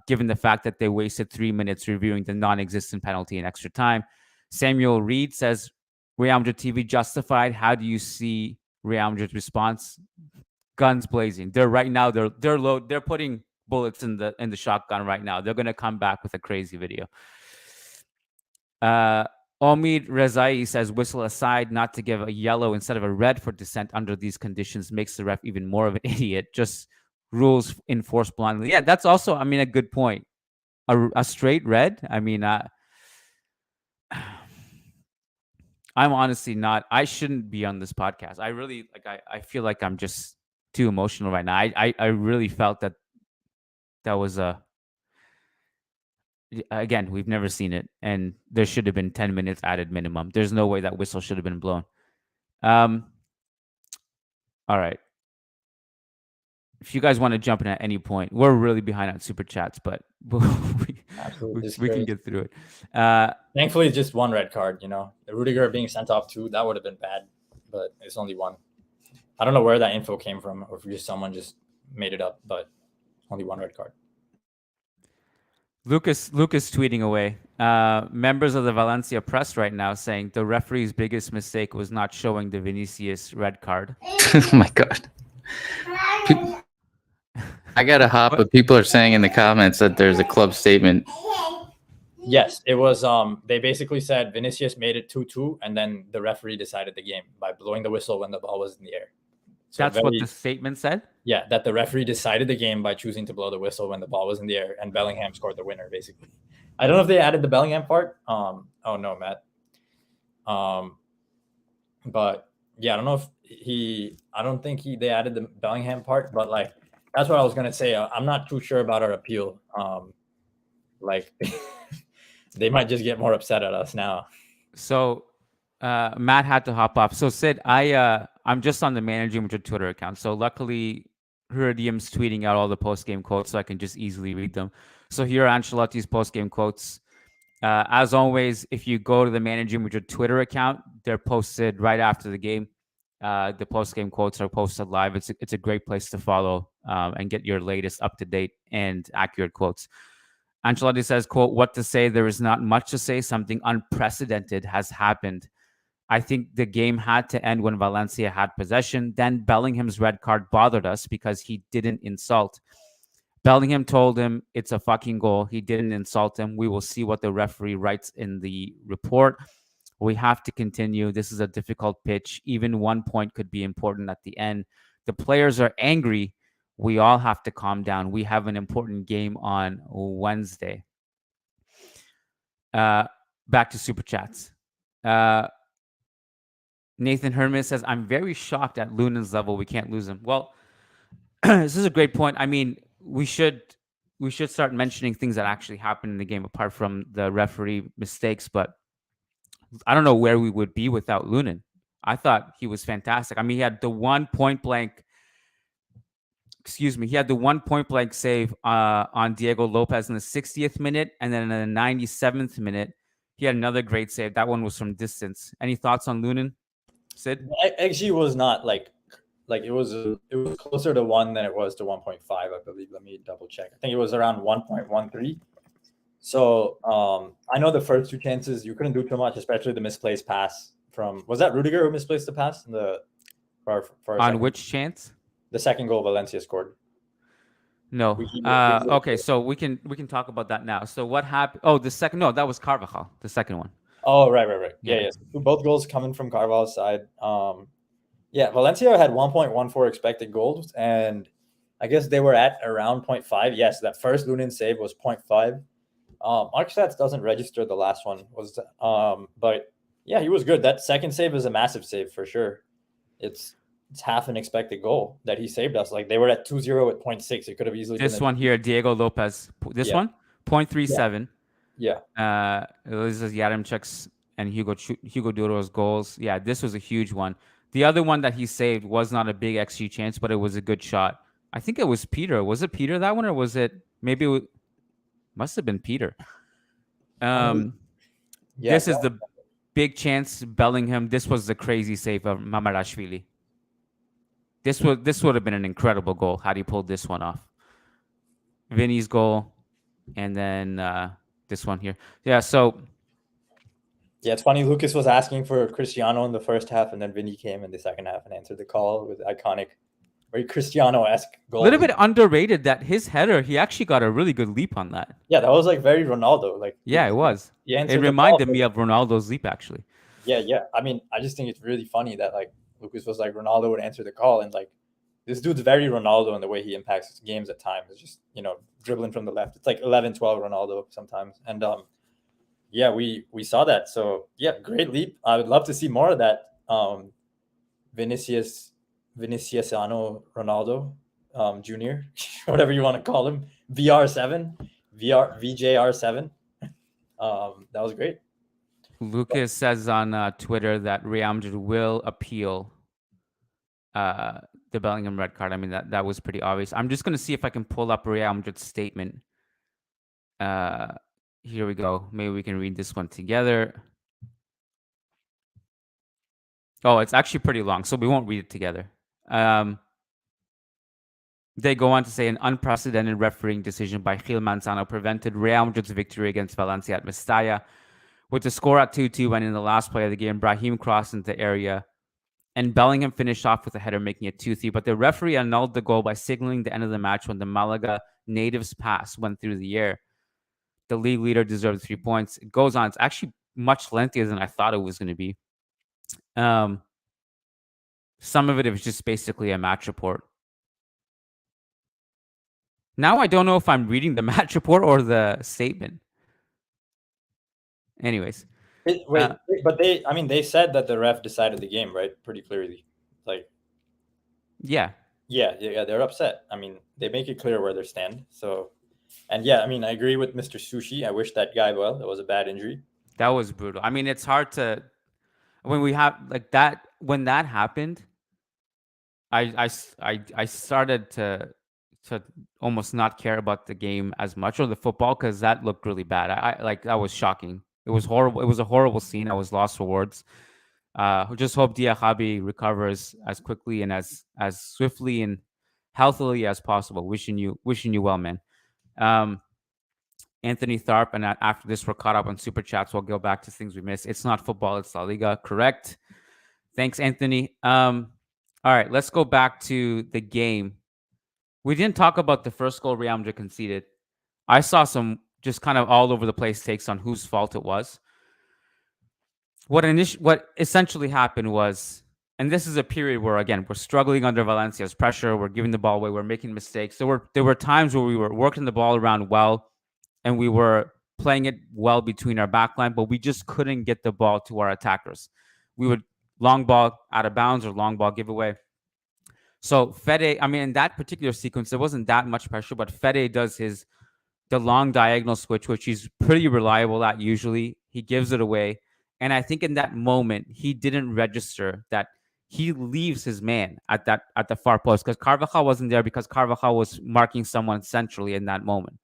given the fact that they wasted 3 minutes reviewing the non-existent penalty in extra time. Samuel Reed says, "Real Madrid TV justified. How do you see Real Madrid's response?" Guns blazing. They're putting bullets in the shotgun right now. They're gonna come back with a crazy video. Omid Rezai says, "Whistle aside, not to give a yellow instead of a red for dissent under these conditions makes the ref even more of an idiot. Just rules enforced blindly." Yeah, that's also, I mean, a good point. A straight red. I mean, I'm honestly not. I shouldn't be on this podcast. I really I feel like I'm just too emotional right now. I really felt that was a. Again, we've never seen it, and there should have been 10 minutes added minimum. There's no way that whistle should have been blown. All right. If you guys want to jump in at any point, we're really behind on super chats, but we can get through it. Thankfully, it's just one red card. You know, the Rudiger being sent off too, that would have been bad, but it's only one. I don't know where that info came from, or if just someone just made it up, but only one red card. Lucas tweeting away. Members of the Valencia press right now saying the referee's biggest mistake was not showing the Vinicius red card. Oh my God. I gotta hop, but people are saying in the comments that there's a club statement. Yes, it was. They basically said Vinicius made it 2-2, and then the referee decided the game by blowing the whistle when the ball was in the air. So that's what the statement said? Yeah, that the referee decided the game by choosing to blow the whistle when the ball was in the air, and Bellingham scored the winner, basically. I don't know if they added the Bellingham part. Oh, no, Matt. But, yeah, I don't know if I don't think they added the Bellingham part, but, like, that's what I was going to say. I'm not too sure about our appeal. They might just get more upset at us now. So, Matt had to hop off. So Sid, I'm just on the Managing Madrid Twitter account. So luckily, Herdium's tweeting out all the post-game quotes, so I can just easily read them. So here are Ancelotti's post-game quotes. As always, if you go to the Managing Madrid Twitter account, they're posted right after the game. The post-game quotes are posted live. It's a great place to follow and get your latest up-to-date and accurate quotes. Ancelotti says, quote, "What to say? There is not much to say. Something unprecedented has happened." I think the game had to end when Valencia had possession. Then Bellingham's red card bothered us because he didn't insult. Bellingham told him it's a fucking goal. He didn't insult him. We will see what the referee writes in the report. We have to continue. This is a difficult pitch. Even 1 point could be important at the end. The players are angry. We all have to calm down. We have an important game on Wednesday. Back to Super Chats. Nathan Hermes says, I'm very shocked at Lunen's level. We can't lose him. Well, this is a great point. I mean, we should start mentioning things that actually happened in the game apart from the referee mistakes, but I don't know where we would be without Lunin. I thought he was fantastic. I mean, he had the one point blank save on Diego Lopez in the 60th minute, and then in the 97th minute, he had another great save. That one was from distance. Any thoughts on Lunin, Sid? XG was not like it was closer to 1 than it was to 1.5, I believe. Let me double check. I think it was around 1.13. So I know the first two chances you couldn't do too much, especially the misplaced pass from, was that Rudiger who misplaced the pass in the on which chance? The second goal Valencia scored. No. Okay, so we can talk about that now. So what happened? Oh, the second. No, that was Carvajal, the second one. Oh, right. Yeah. Both goals coming from Carvajal's side. Yeah, Valencia had 1.14 expected goals, and I guess they were at around 0.5. Yes, that first Lunin save was 0.5. Mark Stats doesn't register the last one. But yeah, he was good. That second save is a massive save for sure. It's half an expected goal that he saved us. Like they were at 2-0 at 0.6. It could have easily this been one here, Diego Lopez. This one, 0.37. Yeah. This is Yaremchuk's and Hugo Duro's goals. Yeah, this was a huge one. The other one that he saved was not a big XG chance, but it was a good shot. I think it was Peter. Was it Peter that one, or was it maybe it must have been Peter? This is the big chance. Bellingham. This was the crazy save of Mamarashvili. This would have been an incredible goal had he pulled this one off. Vinny's goal, and then this one here. Yeah, so. Yeah, it's funny. Lucas was asking for Cristiano in the first half, and then Vinny came in the second half and answered the call with iconic, very Cristiano-esque goal. A little bit underrated that his header, he actually got a really good leap on that. Yeah, that was like very Ronaldo. Like yeah, it was. It reminded me of Ronaldo's leap, actually. Yeah. I mean, I just think it's really funny that like Lucas was like Ronaldo would answer the call, and like this dude's very Ronaldo in the way he impacts games at times. It's just dribbling from the left. It's like 11-12 Ronaldo sometimes, and yeah, we saw that. So yeah, great leap. I would love to see more of that. Vinicius Ronaldo Jr, whatever you want to call him, VJR7. That was great. Lucas says on Twitter that Real Madrid will appeal the Bellingham red card. I mean, that was pretty obvious. I'm just going to see if I can pull up Real Madrid's statement. Here we go. Maybe we can read this one together. Oh, it's actually pretty long, so we won't read it together. They go on to say an unprecedented refereeing decision by Gil Manzano prevented Real Madrid's victory against Valencia at Mestalla. With the score at 2-2 when in the last play of the game, Brahim crossed into the area and Bellingham finished off with a header making it 2-3. But the referee annulled the goal by signaling the end of the match when the Malaga native's pass went through the air. The league leader deserved 3 points. It goes on. It's actually much lengthier than I thought it was going to be. Some of it was just basically a match report. Now I don't know if I'm reading the match report or the statement. Anyways. But they said that the ref decided the game, right? Pretty clearly. Like, yeah, they're upset. I mean, they make it clear where they stand. So, and yeah, I mean, I agree with Mr. Sushi. I wish that guy well. That was a bad injury. That was brutal. I mean, it's hard to when we have like that. When that happened, I started to almost not care about the game as much or the football because that looked really bad. I like that was shocking. It was horrible. It was a horrible scene. I was lost for words. Just hope Diakhaby recovers as quickly and as swiftly and healthily as possible. Wishing you well, man. Anthony Tharp, and after this, we're caught up on super chats. We'll go back to things we missed. It's not football, it's La Liga. Correct. Thanks, Anthony. All right, let's go back to the game. We didn't talk about the first goal Real Madrid conceded. I saw some just kind of all over the place takes on whose fault it was. What essentially happened was, and this is a period where, again, we're struggling under Valencia's pressure. We're giving the ball away. We're making mistakes. There were times where we were working the ball around well, and we were playing it well between our backline, but we just couldn't get the ball to our attackers. We would long ball out of bounds or long ball giveaway. So Fede, I mean, in that particular sequence, there wasn't that much pressure, but Fede does the long diagonal switch, which he's pretty reliable at usually. He gives it away. And I think in that moment, he didn't register that he leaves his man at the far post, because Carvajal wasn't there, because Carvajal was marking someone centrally in that moment.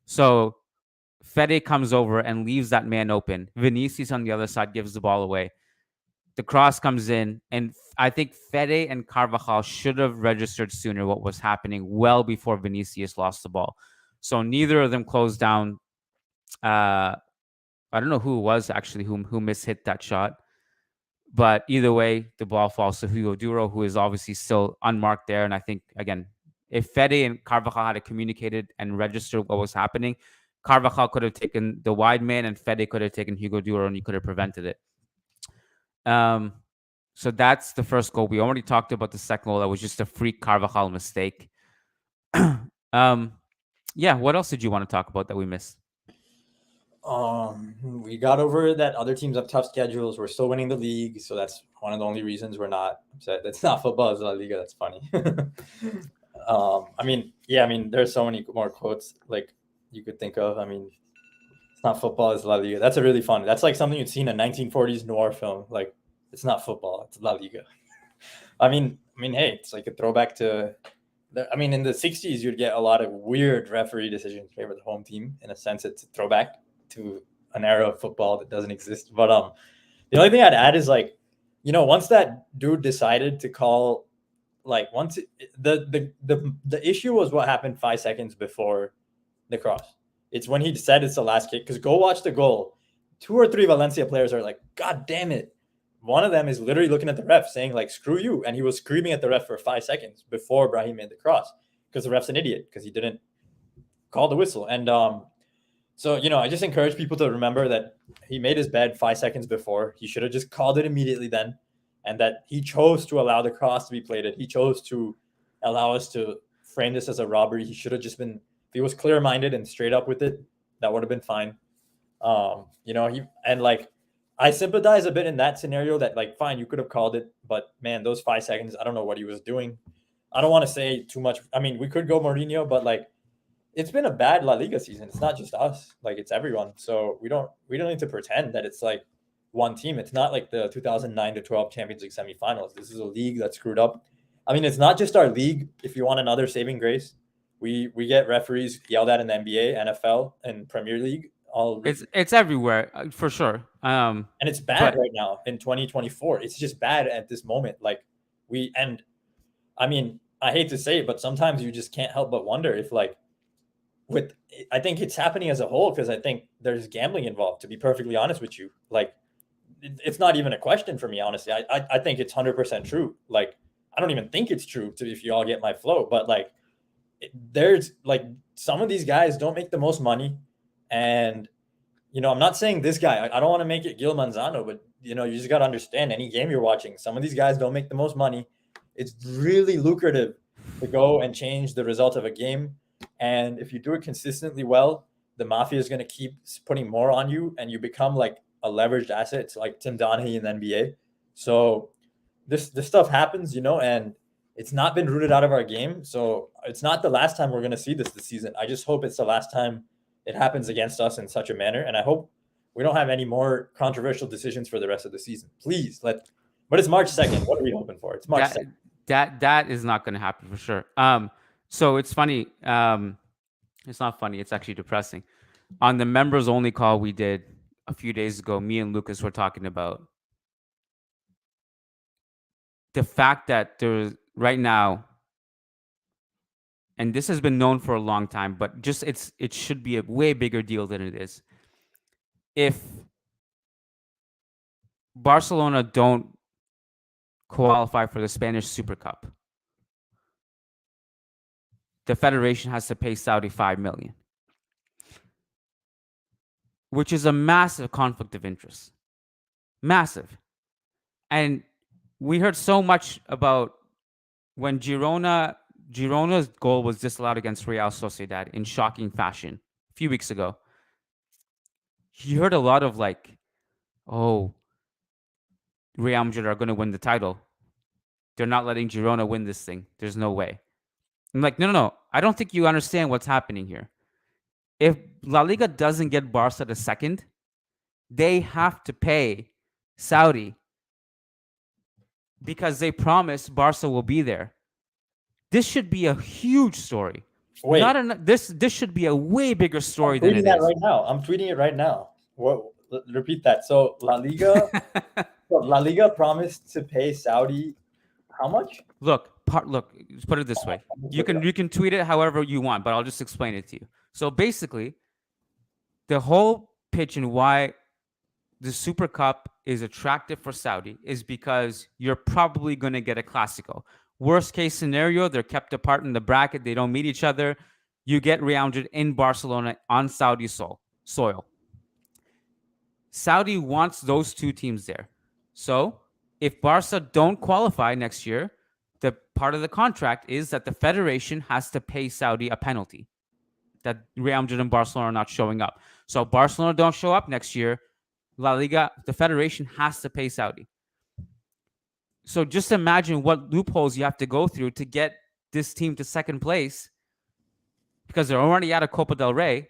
So Fede comes over and leaves that man open. Vinicius on the other side gives the ball away. The cross comes in, and I think Fede and Carvajal should have registered sooner what was happening well before Vinicius lost the ball. So neither of them closed down. I don't know who it was actually who mishit that shot. But either way, the ball falls to Hugo Duro, who is obviously still unmarked there. And I think, again, if Fede and Carvajal had communicated and registered what was happening, Carvajal could have taken the wide man and Fede could have taken Hugo Duro, and he could have prevented it. So that's the first goal. We already talked about the second goal. That was just a freak Carvajal mistake. Yeah, what else did you want to talk about that we missed? We got over that other teams have tough schedules. We're still winning the league, so that's one of the only reasons we're not upset. That's not football, it's La Liga. That's funny. I mean, there's so many more quotes like you could think of. I mean, it's not football, it's La Liga. That's a really fun. That's like something you'd see in a 1940s noir film. Like, it's not football, it's La Liga. I mean, hey, it's like a throwback to. In the 60s, you'd get a lot of weird referee decisions favor the home team. In a sense, it's a throwback to an era of football that doesn't exist. But the only thing I'd add is, like, once that dude decided to call, like, once the issue was what happened 5 seconds before the cross. It's when he said it's the last kick. Because go watch the goal. 2 or 3 Valencia players are like, God damn it. One of them is literally looking at the ref saying, like, screw you. And he was screaming at the ref for 5 seconds before Brahim made the cross, because the ref's an idiot because he didn't call the whistle. And so, I just encourage people to remember that he made his bed 5 seconds before. He should have just called it immediately then. And that he chose to allow the cross to be played. He chose to allow us to frame this as a robbery. He should have just been, if he was clear-minded and straight up with it, that would have been fine. I sympathize a bit in that scenario that, like, fine, you could have called it, but man, those 5 seconds, I don't know what he was doing. I don't want to say too much. I mean, we could go Mourinho, but, like, it's been a bad La Liga season. It's not just us, like, it's everyone. So we don't need to pretend that it's like one team. It's not like the 2009-12 Champions League semifinals. This is a league that's screwed up. I mean, it's not just our league. If you want another saving grace, we get referees yelled at in the NBA, NFL, and Premier League. It's everywhere for sure. And it's bad right now in 2024. It's just bad at this moment. Like, I hate to say it, but sometimes you just can't help but wonder if, like, I think it's happening as a whole, because I think there's gambling involved, to be perfectly honest with you. Like, it's not even a question for me, honestly. I think it's 100% true. Like, I don't even think it's true, if you all get my flow, but, like, there's, like, some of these guys don't make the most money. And, I'm not saying this guy. I don't want to make it Gil Manzano, but, you just got to understand, any game you're watching, some of these guys don't make the most money. It's really lucrative to go and change the result of a game. And if you do it consistently well, the Mafia is going to keep putting more on you, and you become like a leveraged asset. It's like Tim Donaghy in the NBA. So this stuff happens, and it's not been rooted out of our game. So it's not the last time we're going to see this season. I just hope it's the last time it happens against us in such a manner. And I hope we don't have any more controversial decisions for the rest of the season. Please but it's March 2nd. What are we hoping for? It's March 2nd. That is not going to happen for sure. So it's funny. It's not funny. It's actually depressing. On the members only call we did a few days ago, me and Lucas were talking about the fact that there's right now and this has been known for a long time, but just it should be a way bigger deal than it is. If Barcelona don't qualify for the Spanish Super Cup, the federation has to pay Saudi $5 million, which is a massive conflict of interest. Massive. And we heard so much about when Girona's goal was disallowed against Real Sociedad in shocking fashion a few weeks ago. You heard a lot of like, oh, Real Madrid are going to win the title. They're not letting Girona win this thing. There's no way. I'm like, no. I don't think you understand what's happening here. If La Liga doesn't get Barca to second, they have to pay Saudi because they promised Barca will be there. This should be a huge story. Wait, this should be a way bigger story than it is. Right now. I'm tweeting it right now. Repeat that. So La Liga promised to pay Saudi how much? Look, let's put it this way. You can tweet it however you want, but I'll just explain it to you. So basically, the whole pitch and why the Super Cup is attractive for Saudi is because you're probably going to get a Clásico. Worst case scenario, they're kept apart in the bracket. They don't meet each other. You get Real Madrid in Barcelona on Saudi soil. Saudi wants those two teams there. So if Barca don't qualify next year, the part of the contract is that the federation has to pay Saudi a penalty that Real Madrid and Barcelona are not showing up. So if Barcelona don't show up next year, La Liga, the federation has to pay Saudi. So just imagine what loopholes you have to go through to get this team to second place because they're already out of Copa del Rey.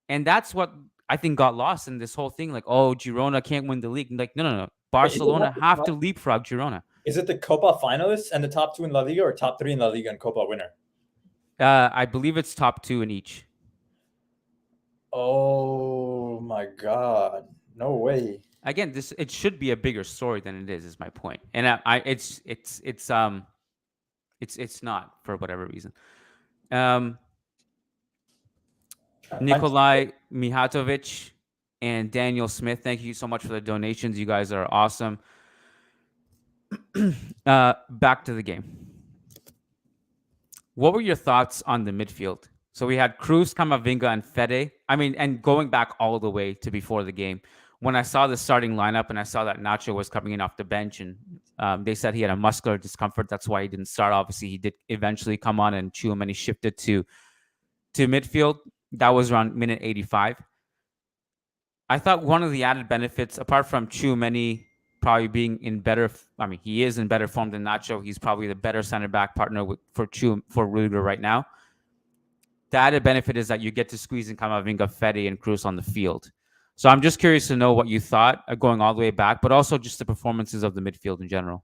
And that's what I think got lost in this whole thing. Like, oh, Girona can't win the league. Like, no. Barcelona have to leapfrog Girona. Is it the Copa finalists and the top two in La Liga or top three in La Liga and Copa winner? I believe it's top two in each. Oh my God. No way. Again, it should be a bigger story than it is my point. And it's not for whatever reason. Nikolai Mihatovic and Daniel Smith, thank you so much for the donations. You guys are awesome. Back to the game. What were your thoughts on the midfield? So we had Cruz, Camavinga, and Fede. And going back all the way to before the game, when I saw the starting lineup and I saw that Nacho was coming in off the bench and they said he had a muscular discomfort. That's why he didn't start. Obviously, he did eventually come on and Tchouaméni shifted to midfield. That was around minute 85. I thought one of the added benefits, apart from Tchouaméni probably being in better, he is in better form than Nacho. He's probably the better center back partner for Rodrygo right now. The added benefit is that you get to squeeze in Camavinga, Fede, and Cruz on the field. So I'm just curious to know what you thought going all the way back, but also just the performances of the midfield in general.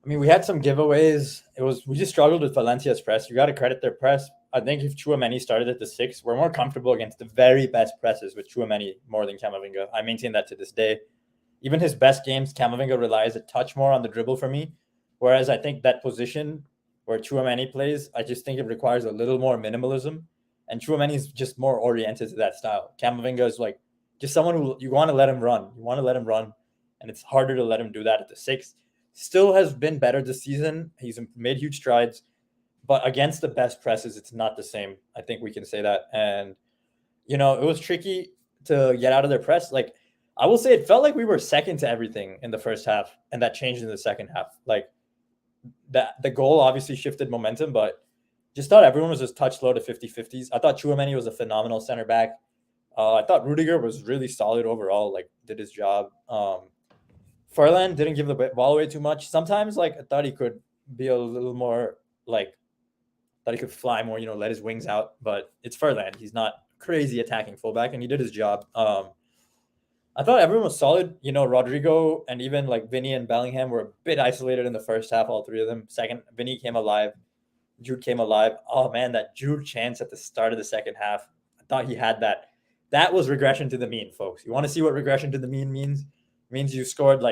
We had some giveaways. We just struggled with Valencia's press. You got to credit their press. I think if Tchouaméni started at the 6, we're more comfortable against the very best presses with Tchouaméni more than Camavinga. I maintain that to this day. Even his best games, Camavinga relies a touch more on the dribble for me. Whereas I think that position where Tchouaméni plays, I just think it requires a little more minimalism. And Tchouaméni is just more oriented to that style. Camavinga is like just someone who you want to let him run. And it's harder to let him do that at the 6. Still has been better this season. He's made huge strides. But against the best presses, it's not the same. I think we can say that. And, it was tricky to get out of their press. Like, I will say it felt like we were second to everything in the first half. And that changed in the second half. Like, the goal obviously shifted momentum, but just thought everyone was just touch low to 50-50s. I thought Tchouaméni was a phenomenal center back. I thought Rudiger was really solid overall, did his job. Furlan didn't give the ball away too much. Sometimes, I thought he could be a little more, thought he could fly more, let his wings out. But it's Furlan. He's not crazy attacking fullback, and he did his job. I thought everyone was solid. Rodrygo and even, Vinny and Bellingham were a bit isolated in the first half, all three of them. Second, Vinny came alive. Jude came alive. Oh, man, that Jude chance at the start of the second half. I thought he had that. That was regression to the mean, folks. You want to see what regression to the mean means? It means you scored,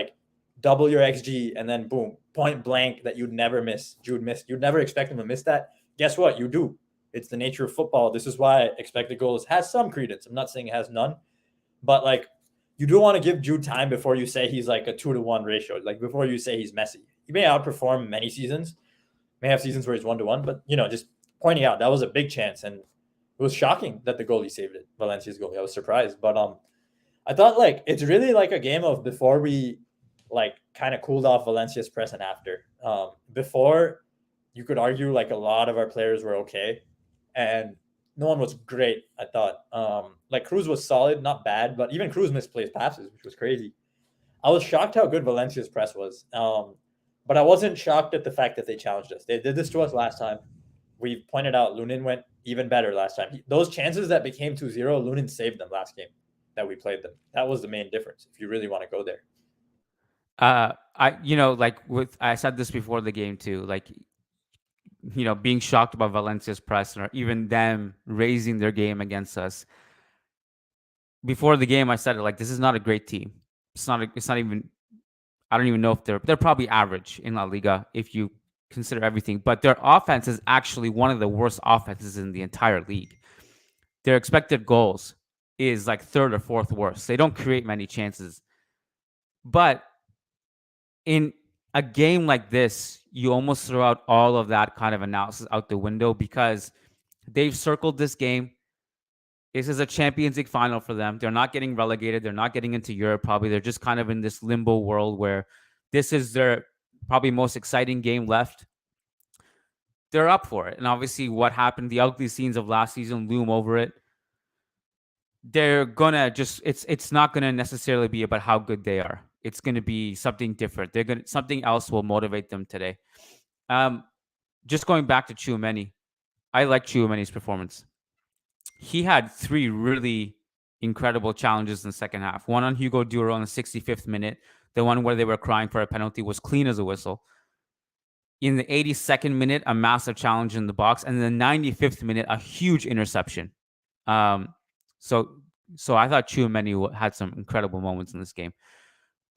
double your XG, and then, boom, point blank that you'd never miss. Jude missed. You'd never expect him to miss that. guess what? You do. It's the nature of football. This is why expected goals has some credence. I'm not saying it has none, but like you do want to give Jude time before you say he's like a 2-to-1 ratio. Like before you say he's Messi. He may outperform many seasons, may have seasons where he's 1-to-1, but just pointing out that was a big chance, and it was shocking that the goalie saved it. Valencia's goalie. I was surprised, but I thought like it's really like a game of before we like kind of cooled off Valencia's press and after. Before you could argue like a lot of our players were okay, and no one was great. I thought like Cruz was solid, not bad, but even Cruz misplaced passes, which was crazy. I was shocked how good Valencia's press was, but I wasn't shocked at the fact that they challenged us. They did this to us last time. We pointed out Lunin went even better last time. Those chances that became 2-0, Lunin saved them last game that we played them. That was the main difference. If you really want to go there. I said this before the game too, like, being shocked about Valencia's press or even them raising their game against us. Before the game, I said it, like, this is not a great team. It's not even, I don't even know if they're probably average in La Liga if you consider everything, but their offense is actually one of the worst offenses in the entire league. Their expected goals is like third or fourth worst. They don't create many chances. But in a game like this, you almost throw out all of that kind of analysis out the window because they've circled this game. This is a Champions League final for them. They're not getting relegated. They're not getting into Europe probably. They're just kind of in this limbo world where this is their probably most exciting game left. They're up for it. And obviously what happened, the ugly scenes of last season loom over it. They're going to just, it's not going to necessarily be about how good they are. It's going to be something different. Something else will motivate them today. Just going back to Tchouaméni, I like Tchouaméni's performance. He had 3 really incredible challenges in the second half. One on Hugo Duro in the 65th minute. The one where they were crying for a penalty was clean as a whistle. In the 82nd minute, a massive challenge in the box. And in the 95th minute, a huge interception. So I thought Tchouaméni had some incredible moments in this game.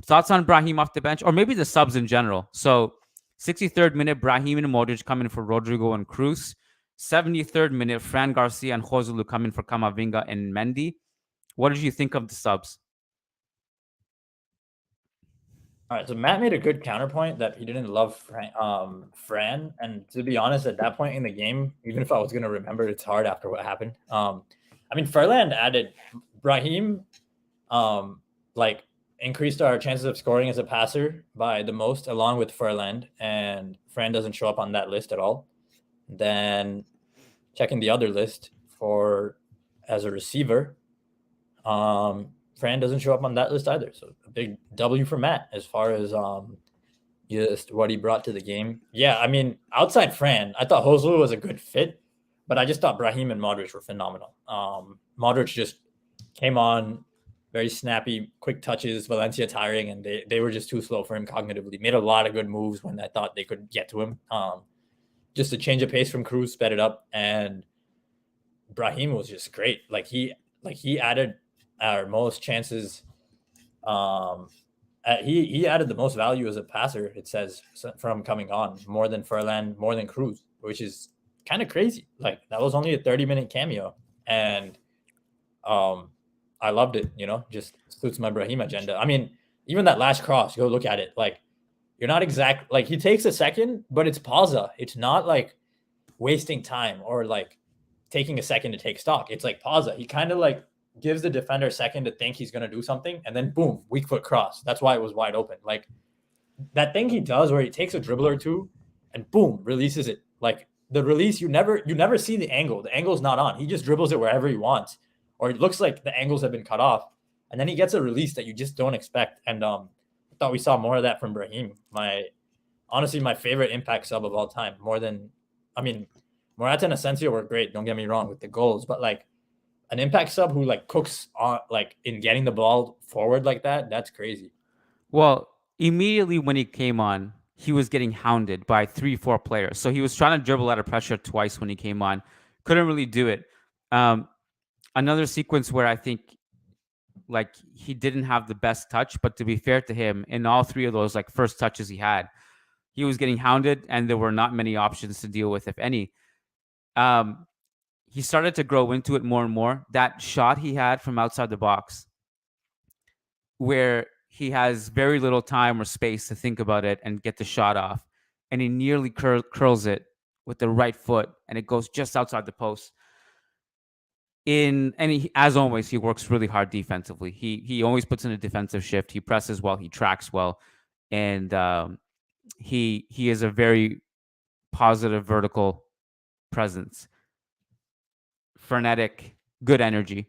Thoughts on Brahim off the bench, or maybe the subs in general? So 63rd minute, Brahim and Modric come in for Rodrygo and Cruz. 73rd minute, Fran Garcia and Joselu come in for Camavinga and Mendy. What did you think of the subs? All right, so Matt made a good counterpoint that he didn't love Fran. And to be honest, at that point in the game, even if I was going to remember, it's hard after what happened. Furland added Brahim, increased our chances of scoring as a passer by the most, along with Furland, and Fran doesn't show up on that list at all. Then checking the other list as a receiver, Fran doesn't show up on that list either. So a big W for Matt as far as just what he brought to the game. Yeah, outside Fran, I thought Joselu was a good fit, but I just thought Brahim and Modric were phenomenal. Modric just came on, very snappy, quick touches, Valencia tiring, and they were just too slow for him cognitively. Made a lot of good moves when I thought they could get to him. Just a change of pace from Cruz, sped it up, and Brahim was just great. He added our most chances. He added the most value as a passer, it says, from coming on, more than Furlan, more than Cruz, which is kind of crazy. That was only a 30-minute cameo, and I loved it. Just suits my Brahim agenda. Even that last cross, go look at it. You're not exact. He takes a second, but it's pausa. It's not wasting time or taking a second to take stock. It's pausa. He kind of gives the defender a second to think he's going to do something, and then boom, weak foot cross. That's why it was wide open. That thing he does where he takes a dribble or two and boom, releases it. The release, you never see the angle. The angle's not on. He just dribbles it wherever he wants, or it looks like the angles have been cut off, and then he gets a release that you just don't expect. And I thought we saw more of that from Brahim. Honestly, my favorite impact sub of all time. Morata and Asensio were great. Don't get me wrong with the goals, but an impact sub who cooks on in getting the ball forward like that, that's crazy. Well, immediately when he came on, he was getting hounded by 3-4 players. So he was trying to dribble out of pressure twice when he came on. Couldn't really do it. Another sequence where I think he didn't have the best touch, but to be fair to him, in all 3 of those first touches he had, he was getting hounded and there were not many options to deal with, if any. he started to grow into it more and more. That shot he had from outside the box, where he has very little time or space to think about it and get the shot off, and he nearly curls it with the right foot, and it goes just outside the post. As always, he works really hard defensively. He always puts in a defensive shift. He presses well. He tracks well, and he is a very positive vertical presence. Frenetic, good energy.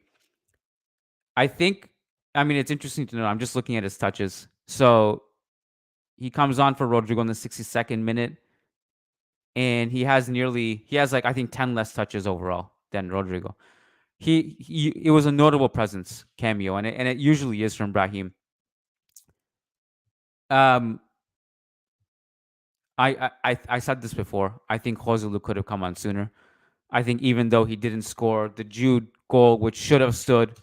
It's interesting to know. I'm just looking at his touches. So he comes on for Rodrygo in the 62nd minute, and he has I think 10 less touches overall than Rodrygo. It was a notable presence cameo, and it usually is from Brahim. I said this before. I think Joselu could have come on sooner. I think even though he didn't score the Jude goal, which should have stood,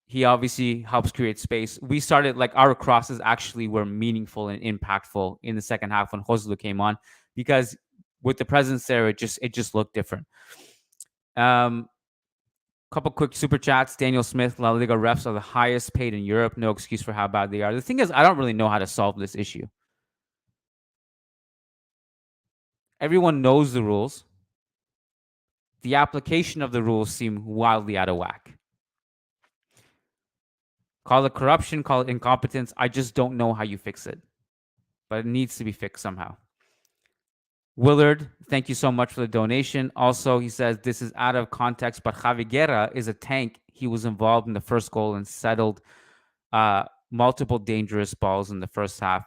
he obviously helps create space. We started our crosses actually were meaningful and impactful in the second half when Joselu came on, because with the presence there, it just looked different. Couple quick super chats. Daniel Smith, La Liga refs are the highest paid in Europe. No excuse for how bad they are. The thing is, I don't really know how to solve this issue. Everyone knows the rules. The application of the rules seem wildly out of whack. Call it corruption, call it incompetence. I just don't know how you fix it. But it needs to be fixed somehow. Willard, thank you so much for the donation. Also, he says this is out of context, but Javi Guerra is a tank. He was involved in the first goal and settled multiple dangerous balls in the first half.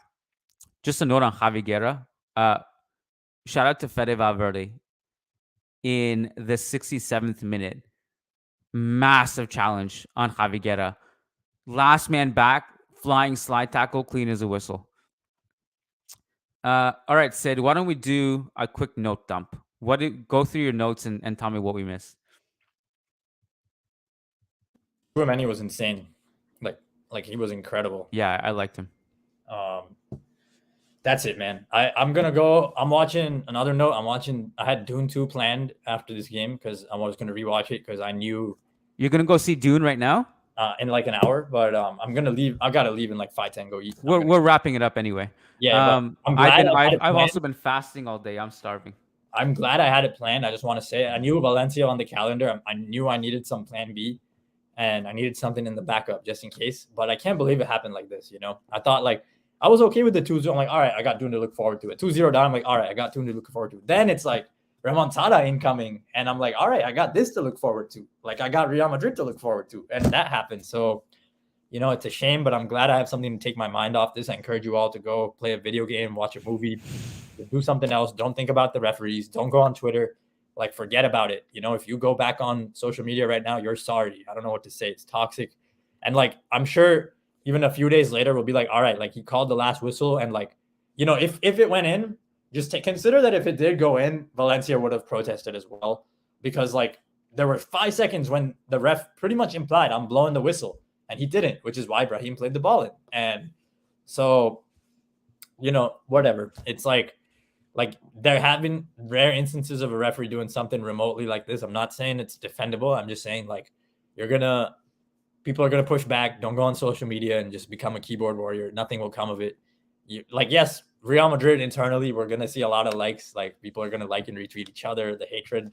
Just a note on Javi Guerra. Shout out to Fede Valverde in the 67th minute. Massive challenge on Javi Guerra. Last man back, flying slide tackle, clean as a whistle. All right, Sid, why don't we do a quick note dump? Go through your notes and tell me what we missed. Tchouaméni was insane. Like he was incredible. Yeah, I liked him. That's it, man. I'm gonna go. I'm watching another note. I had Dune 2 planned after this game because I was gonna rewatch it because I knew. You're gonna go see Dune right now? In like an hour, but I'm gonna leave. I gotta leave in like 5-10. Go eat. We're wrapping it up anyway. Yeah, I'm glad I've also been fasting all day. I'm starving. I'm glad I had it planned. I just want to say I knew Valencia on the calendar. I knew I needed some plan B, and I needed something in the backup just in case. But I can't believe it happened like this. I thought I was okay with the 2-0. I'm like, all right, I got Dune to look forward to it. 2-0 down. I'm like, all right, I got Dune to look forward to. Then it's like remontada incoming, and I'm like, all right, I got this to look forward to. Like I got Real Madrid to look forward to, and that happened. So. It's a shame, but I'm glad I have something to take my mind off this. I encourage you all to go play a video game, watch a movie, do something else. Don't think about the referees. Don't go on Twitter. Forget about it. If you go back on social media right now, you're sorry. I don't know what to say. It's toxic. And I'm sure even a few days later, we'll be like, all right, he called the last whistle. And if it went in, just consider that if it did go in, Valencia would have protested as well. Because there were 5 seconds when the ref pretty much implied I'm blowing the whistle. And he didn't, which is why Brahim played the ball in. And so, whatever. It's like there have been rare instances of a referee doing something remotely like this. I'm not saying it's defendable. I'm just saying people are going to push back. Don't go on social media and just become a keyboard warrior. Nothing will come of it. Yes, Real Madrid internally, we're going to see a lot of likes. People are going to like and retweet each other, the hatred.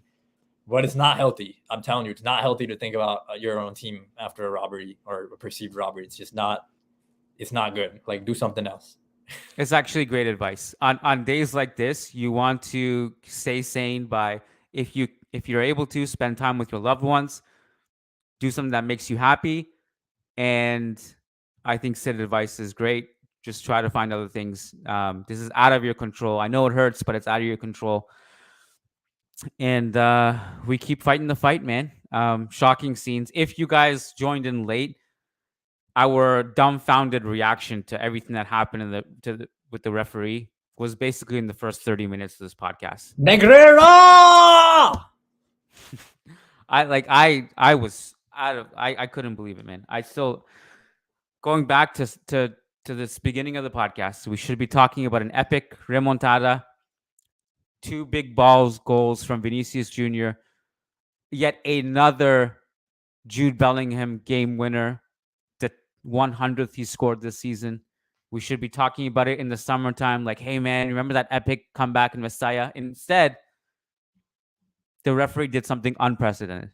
But it's not healthy. I'm telling you, it's not healthy to think about your own team after a robbery or a perceived robbery. It's just not. It's not good. Do something else. It's actually great advice. On days like this, you want to stay sane by if you're able to spend time with your loved ones, do something that makes you happy, and I think Sid advice is great. Just try to find other things. This is out of your control. I know it hurts, but it's out of your control. And we keep fighting the fight, man. Shocking scenes. If you guys joined in late, our dumbfounded reaction to everything that happened with the referee was basically in the first 30 minutes of this podcast. Negrera! I was out of. I couldn't believe it, man. I still going back to this beginning of the podcast. We should be talking about an epic remontada. 2 big goals from Vinicius Jr. Yet another Jude Bellingham game winner, the 100th he scored this season. We should be talking about it in the summertime. Like, hey, man, remember that epic comeback in Mestalla? Instead, the referee did something unprecedented.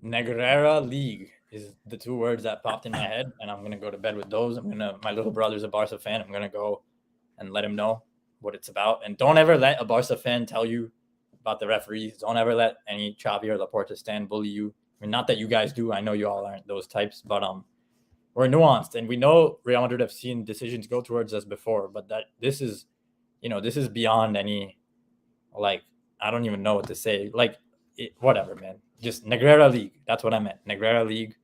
Negrera League is the 2 words that popped in my head, and I'm gonna go to bed with those. My little brother's a Barca fan. I'm gonna go and let him know what it's about. And don't ever let a Barca fan tell you about the referees. Don't ever let any Xavi or Laporta stand bully you. I mean, not that you guys do. I know you all aren't those types, but we're nuanced, and we know Real Madrid have seen decisions go towards us before. But this is beyond any, like, I don't even know what to say. Like, whatever, man. Just Negrera League. That's what I meant. Negrera League.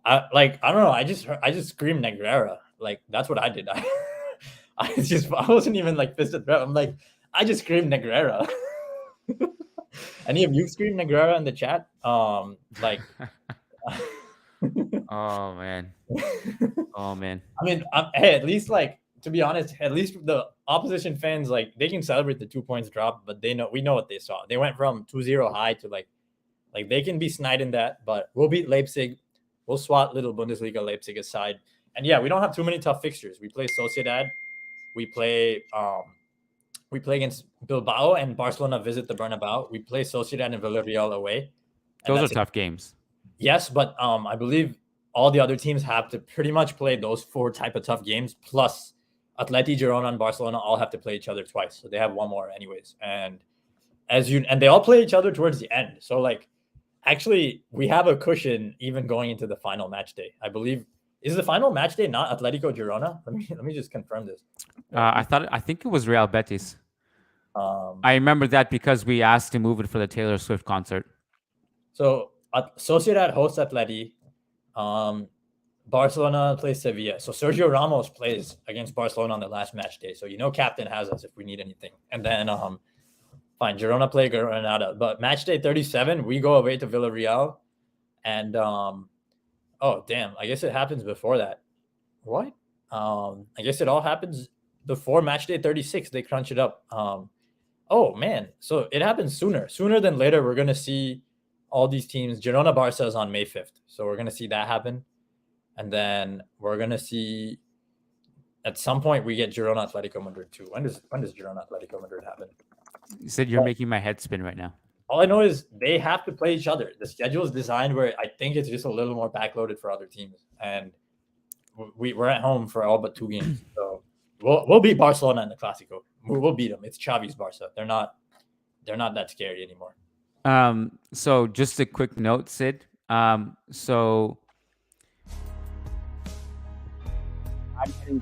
I don't know. I just screamed Negrera. Like, that's what I did. I wasn't even like fist at threat. I'm like, I just screamed Negrera. Any of you screamed Negrera in the chat? Like, oh man. I mean, hey, at least, like, to be honest, at least the opposition fans, like, they can celebrate the 2 points drop, but we know what they saw. They went from 2-0 high to like they can be snide in that, but we'll beat Leipzig. We'll swat little Bundesliga Leipzig aside. And yeah, we don't have too many tough fixtures. We play Sociedad. We play against Bilbao, and Barcelona visit the Bernabeu. We play Sociedad and Villarreal away. Those are tough games. Yes, but I believe all the other teams have to pretty much play those 4 type of tough games. Plus, Atleti, Girona, and Barcelona all have to play each other twice, so they have 1 more anyways. And they all play each other towards the end. So, like, actually, we have a cushion even going into the final match day. I believe, is the final match day not Atletico Girona? Let me just confirm this. I think it was Real Betis. I remember that because we asked to move it for the Taylor Swift concert. So Sociedad hosts Atleti. Barcelona plays Sevilla. So Sergio Ramos plays against Barcelona on the last match day. So captain has us if we need anything. And then fine, Girona play Granada. But match day 37, we go away to Villarreal. And oh damn, I guess it happens before that. What? I guess it all happens before match day 36. They crunch it up. Oh man, so it happens sooner than later. We're gonna see all these teams. Girona Barca is on May 5th, so we're gonna see that happen, and then we're gonna see at some point we get Girona Atletico Madrid too. When does Girona Atletico Madrid happen? You said you're making my head spin right now. All I know is they have to play each other. The schedule is designed where I think it's just a little more backloaded for other teams, and we're at home for all but 2 games. So we'll beat Barcelona in the Clásico. We'll beat them. It's Xavi's Barca. They're not that scary anymore. So just a quick note, Sid. So I'm heading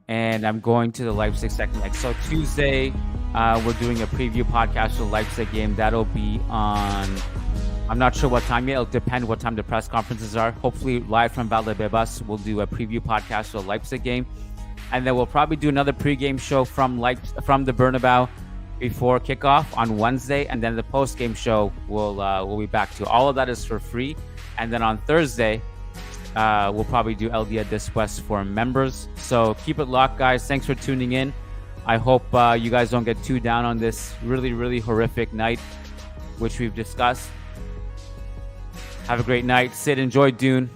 and I'm going to the Leipzig second leg. So Tuesday, we're doing a preview podcast for the Leipzig game. That'll be on, I'm not sure what time yet. It'll depend what time the press conferences are. Hopefully live from Valdebebas, we'll do a preview podcast for the Leipzig game. And then we'll probably do another pregame show from the Bernabeu before kickoff on Wednesday. And then the postgame show we'll be back to. All of that is for free. And then on Thursday, we'll probably do El Dia Después for members. So keep it locked, guys. Thanks for tuning in. I hope you guys don't get too down on this really, really horrific night, which we've discussed. Have a great night. Sid, enjoy Dune.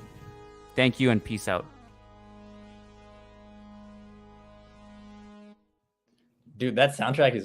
Thank you and peace out. Dude, that soundtrack is